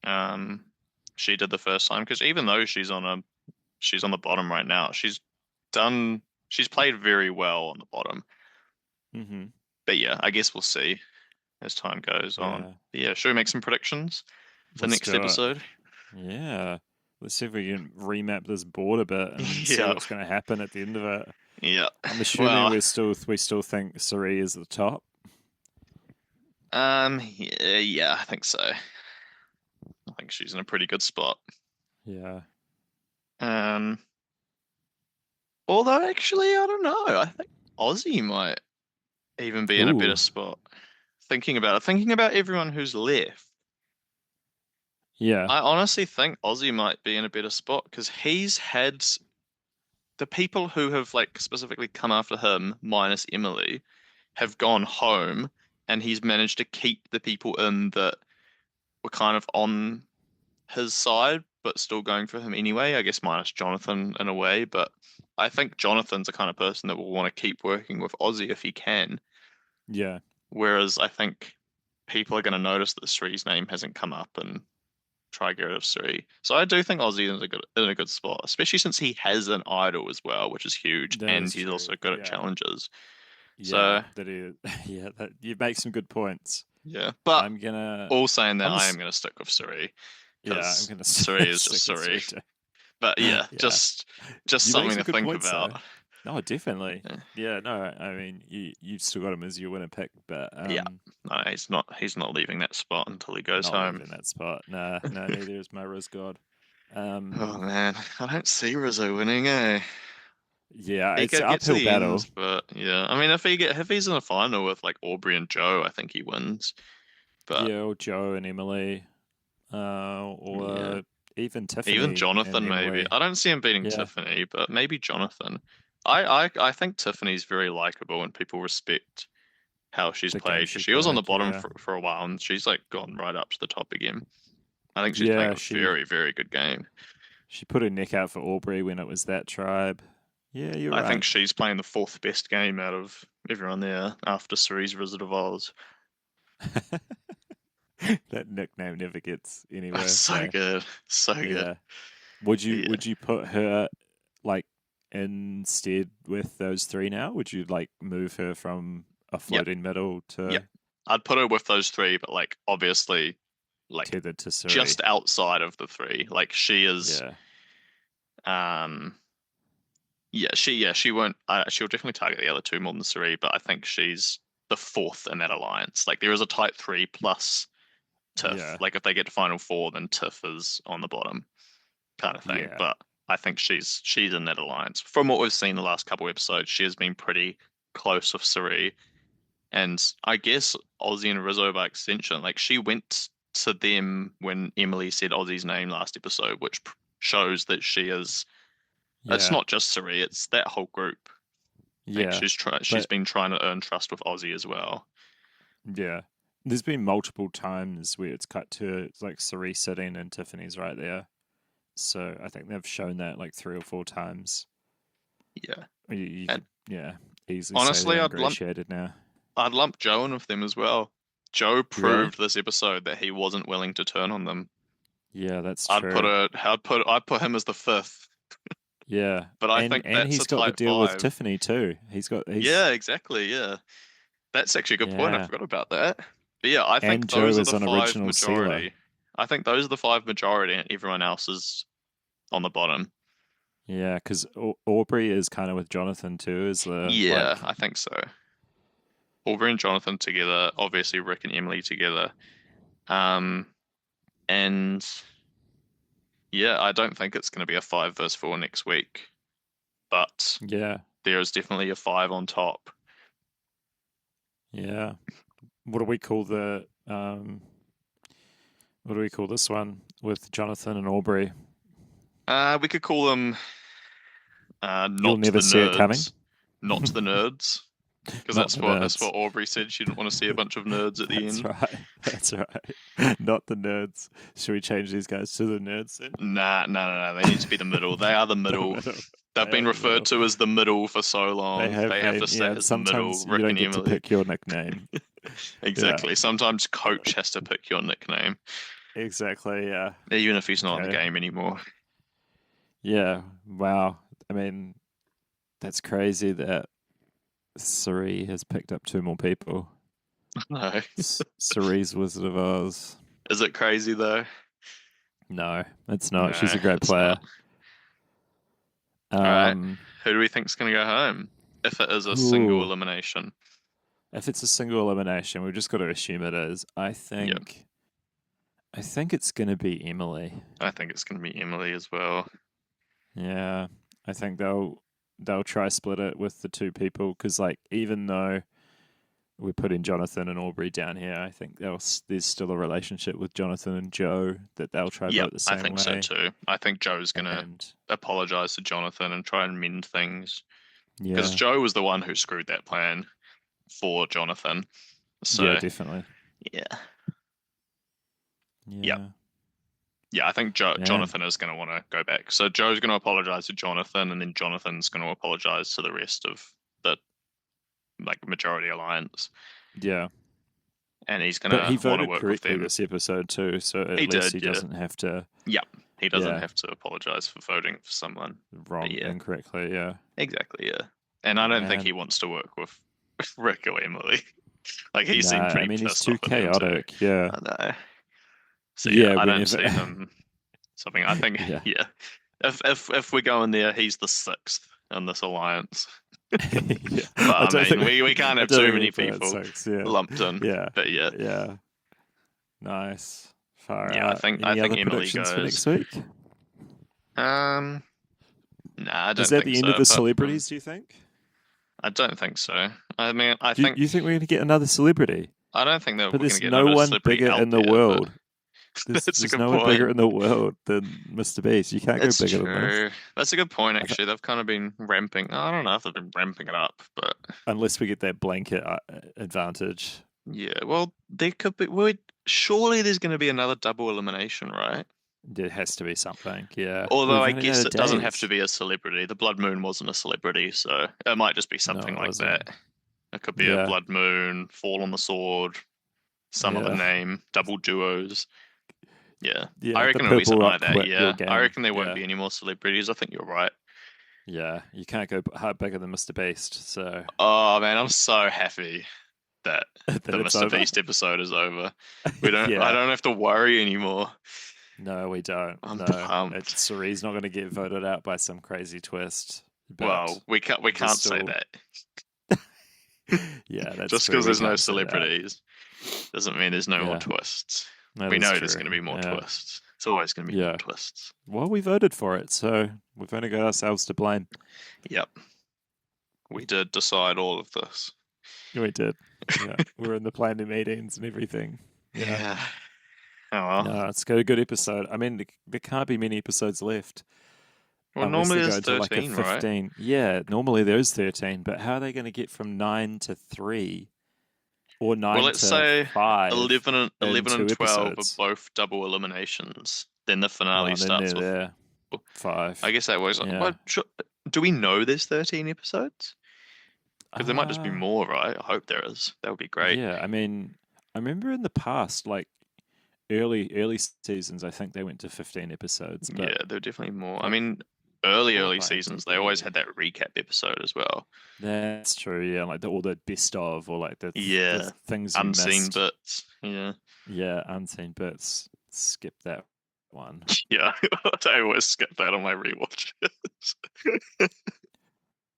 um she did the first time because even though she's on the bottom right now, she's played very well on the bottom. Mm-hmm. But yeah, I guess we'll see as time goes on. Yeah. But yeah, should we make some predictions for Let's next do it. episode? Yeah. Let's see if we can remap this board a bit and see Yeah, what's going to happen at the end of it. yeah. I'm assuming Well, we still think Sari is at the top. yeah, yeah, I think so. I think she's in a pretty good spot. Yeah. Um, although actually, I don't know. I think Aussie might even be in a better Ooh. spot. Thinking about everyone who's left, Yeah. I honestly think Aussie might be in a better spot because he's had the people who have like specifically come after him, minus Emily, have gone home, and he's managed to keep the people in that were kind of on his side, but still going for him anyway. I guess minus Jonathan in a way, but I think Jonathan's the kind of person that will want to keep working with Aussie if he can. Yeah. Whereas I think people are going to notice that Sri's name hasn't come up and try get rid of Sri. So I do think Aussie is in a good spot, especially since he has an idol as well, which is huge, That and is he's true. also good at Yeah. challenges. Yeah, So that is. Yeah, that you make some good points. yeah, but I'm gonna. all saying that, I'm. I am going to stick with Suri Yeah, I'm because gonna Suri is just stick with Suri. Sarita. But yeah, Yeah, just you make something some to good think points though. about. No, definitely. Yeah, Yeah, no, I mean you've still got him as your winner pick, but yeah. No, he's not leaving that spot until he goes not home. leaving that spot. Nah, no, neither is my Riz God. Um, Oh man, I don't see Rizzo winning, eh? yeah, He it's an could get to uphill the end, battle. but yeah. I mean, if he's in the final with like Aubrey and Joe, I think he wins. But Yeah, or Joe and Emily, yeah, or even even Tiffany and Jonathan maybe. Emily. I don't see him beating Yeah, Tiffany, but maybe Jonathan. I think Tiffany's very likable and people respect how she's the game played because she she was on the played. bottom Yeah, for a while and she's like gone right up to the top again. I think she's playing yeah, a she very, very good game. She put her neck out for Aubrey when it was that tribe. Yeah, you're I right. think she's playing the fourth best game out of everyone there after Cerie's Visit of Oz. That nickname never gets any That's worse, so eh? good. So good. Yeah. Would you Yeah. would you put her like instead with those three now? Would you like move her from a Yep. floating middle Yep. to I'd put her with those three, but like obviously like tethered to Suri? just outside of the three. Like she is Yeah. um she won't she'll definitely target the other two more than Cerie, but I think she's the fourth in that alliance. Like there is a tight three plus Tiff. Yeah. Like if they get to final four, then Tiff is on the bottom kind of thing. Yeah. But I think she's in that alliance. From what we've seen the last couple episodes, she has been pretty close with Cerie. And I guess Ozzy and Rizzo by extension, like she went to them when Emily said Ozzy's name last episode, which shows that she is. It's Yeah. not just Cerie; it's that whole group. Like Yeah. she's But been trying to earn trust with Ozzy as well. yeah. There's been multiple times where it's cut to it's like Suri sitting and Tiffany's right there. So I think they've shown that like 3 or 4 times. Yeah, You and could, yeah, easily say honestly, they're ingratiated now. I'd lump Joe in with them as well. Joe Really? proved this episode that he wasn't willing to turn on them. Yeah, that's true. I'd put him as the fifth, Yeah, but I and think and that's a he's got the tight deal with five. Tiffany too. He's Yeah, exactly. Yeah, that's actually a good point. I yeah, forgot about that. But yeah, I think and Joe those are is the an five original sealer. majority. I think those are the five majority, and everyone else is on the bottom. Yeah, because Aubrey is kind of with Jonathan too. Is the Yeah, like I think so. Aubrey and Jonathan together, obviously Rick and Emily together. Um, and yeah, I don't think it's going to be a 5 versus 4 next week, but yeah, there is definitely a five on top. yeah. What do we call the what do we call this one with Jonathan and Aubrey? We could call them You'll not never the see it coming. nerds, not the nerds, because Not the that's nerds. what Aubrey said. She didn't want to see a bunch of nerds at the That's end. right. That's right. Not the nerds. Should we change these guys to the nerds then? Nah, no. They need to be the middle. They are the The middle. middle. They've They been are the referred middle. to as the middle for so They long. have They have been, to stay yeah. as the middle, Sometimes you Rick don't and get to Emily. pick your nickname. Yeah, Exactly. Sometimes coach has to pick your nickname, exactly. Yeah. even if he's not in the Okay. game anymore. Yeah. Wow. I mean, that's crazy that Suri has picked up 2 more people. No. Suri's Wizard of Oz. Is it crazy though? No, it's not. She's No, a great it's player. not. All right. Um, Who do we think's going to go home if it is a single ooh, elimination? if it's a single elimination, we've just got to assume it is. Yep. I think it's going to be Emily. I think it's going to be Emily as well. Yeah, I think they'll try split it with the 2 people because like even though we're putting Jonathan and Aubrey down here, I think there's still a relationship with Jonathan and Joe that they'll try Yep, vote the I same think way. so too. I think Joe's going to And apologize to Jonathan and try and mend things because yeah, Joe was the one who screwed that plan for Jonathan. So yeah, definitely. yeah, Yeah, yeah, I think man. Jonathan is going to want to go back. So Joe's going to apologize to Jonathan, and then Jonathan's going to apologize to the rest of the like majority alliance, Yeah. and he's going But he to want to voted work with correctly them. this episode too, so at He least did, he yeah. doesn't have to Yep, he doesn't Yeah. have to apologize for voting for someone. wrong Yeah. incorrectly. Yeah. Exactly, yeah. And I don't think Man. he wants to work with Rick or Emily. Like he seemed Nah, pretty I mean he's pissed too off with them too. chaotic. Yeah. I know. So Yeah, yeah, I don't whenever- see him something. I think Yeah. yeah. If we're going there, he's the sixth in this alliance. Yeah. But I mean, we can't I have don't too think many we put it people six, yeah. lumped in. Yeah. But yeah, Yeah. Nice. Far Yeah, I out. think Any other Emily predictions for goes. next week? Nah, I don't Is that think the end so. of the celebrities, do you think? I don't think so. I mean, I Do think you think we're going to get another celebrity? I don't think that But we're going there's to get no another one celebrity bigger out in the there, world. That's a There's good no one bigger point. in the world than Mr. Beast. You can't That's go bigger than this. true. That's a good point, I th- actually. They've kind of been ramping. I don't know if they've been ramping it up, but Unless we get that blanket advantage. yeah. Well, there could be. Well, surely there's going to be another double elimination, right? There has to be something. Yeah, Although we've I only guess had it doesn't have to days. be a celebrity. The Blood Moon wasn't a celebrity, so it might just be No, something it like wasn't. that. It could be a Yeah, Blood Moon, Fall on the Sword, some other yeah, name, double duos. Yeah. I yeah. The reckon it'll be purple something rock like that, quit your yeah. I game. reckon there won't Yeah, be any more celebrities. I think you're right. yeah. You can't go bigger than Mr. Beast. So Oh man, I'm so happy that that the it's Mr. over. Beast episode is over. I Yeah. don't have to worry anymore. No, we don't. I'm No, pumped. Surie's not going to get voted out by some crazy twist, but Well, we there's can't say still. that. Yeah, that's Just true. because We there's no can't say that. celebrities doesn't mean there's no more Yeah, twists. that We is know there's true. going to be more Yeah, twists. It's always going to be more yeah. twists. Well, we voted for it, so we've only got ourselves to blame. Yep, we did decide all of this. We did. Yeah, we're in the planning meetings and everything. Yeah. Yeah. Oh well. No, it's got a good episode. I mean, there can't be many episodes left Well, unless normally they go there's into like a 13, right? 15. Yeah, normally there's 13, but how are they going to get from 9 to 3 or Well, 9 let's to say 5 11 in and two 12 are episodes? both double eliminations. Then the Oh, finale and then starts they're with. there. I 5. guess that works. Yeah. What, do we know there's 13 episodes? Because there might just be Uh, more, right? I hope there is. That would be great. yeah, I mean, I remember in the past, like early seasons, I think they went to 15 episodes, but Yeah, there are definitely more. I I'll mean, pull up early seasons, they always IMDb. had that recap episode as well. That's true, yeah, like all the best of, or like the Yeah, things you unseen missed. bits. Yeah. Yeah, unseen bits. Skip that one. Yeah, I always skip that on my rewatches.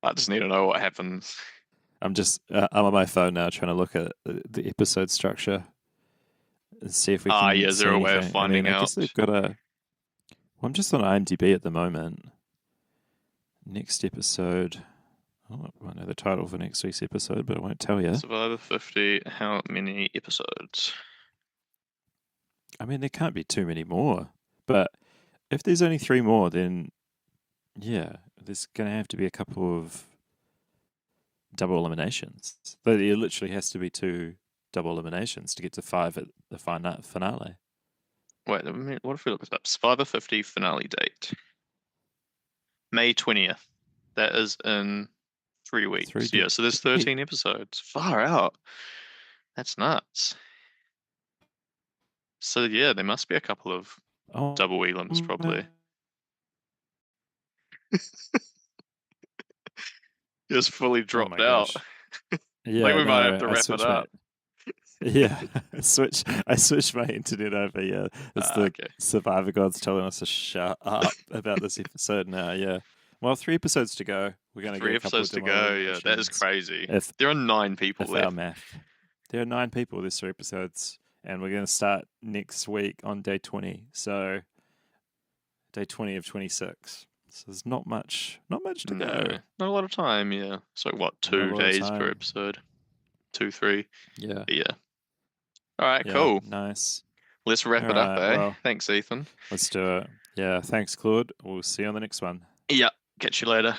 I just need to know what happens. I'm on my phone now trying to look at the episode structure and see if we Ah, can yeah, is see there a way of anything. I mean, finding I guess out? they've got a. Well, I'm just on IMDb at the moment. Next episode. Oh, I know the title for next week's episode, but I won't tell you. Survivor 50, how many episodes? I mean, there can't be too many more. But if there's only 3 more, then yeah, there's going to have to be a couple of double eliminations. There literally has to be 2 double eliminations to get to 5 at the finale. Wait, what if we look this up? Survivor 50 finale date. May 20th. That is in 3 weeks. Yeah, so there's 13 episodes. Far out. That's nuts. So yeah, there must be a couple of Oh, double elims probably. Just fully oh dropped my out. gosh. I Yeah, think we might have no, to I wrap it switched my up. yeah, I switched my internet over. Yeah, it's the Okay. Survivor gods telling us to shut up about this episode now. Yeah, well, 3 episodes to go. We're gonna get 3 a couple of episodes to double go. Yeah, that is eliminations. crazy. If There are 9 people if our left. math, there are 9 people. There's 3 episodes, and we're gonna start next week on day 20. So day 20 of 26. So there's not much to No, go. not a lot of time. Yeah. So what, Not a 2 lot of days per time. episode? 2, 3. Yeah, But yeah. All right, yeah, cool. nice. Let's wrap All it up, right, eh? well, Thanks, Ethan. let's do it. Yeah, thanks, Claude. We'll see you on the next one. Yeah. Catch you later.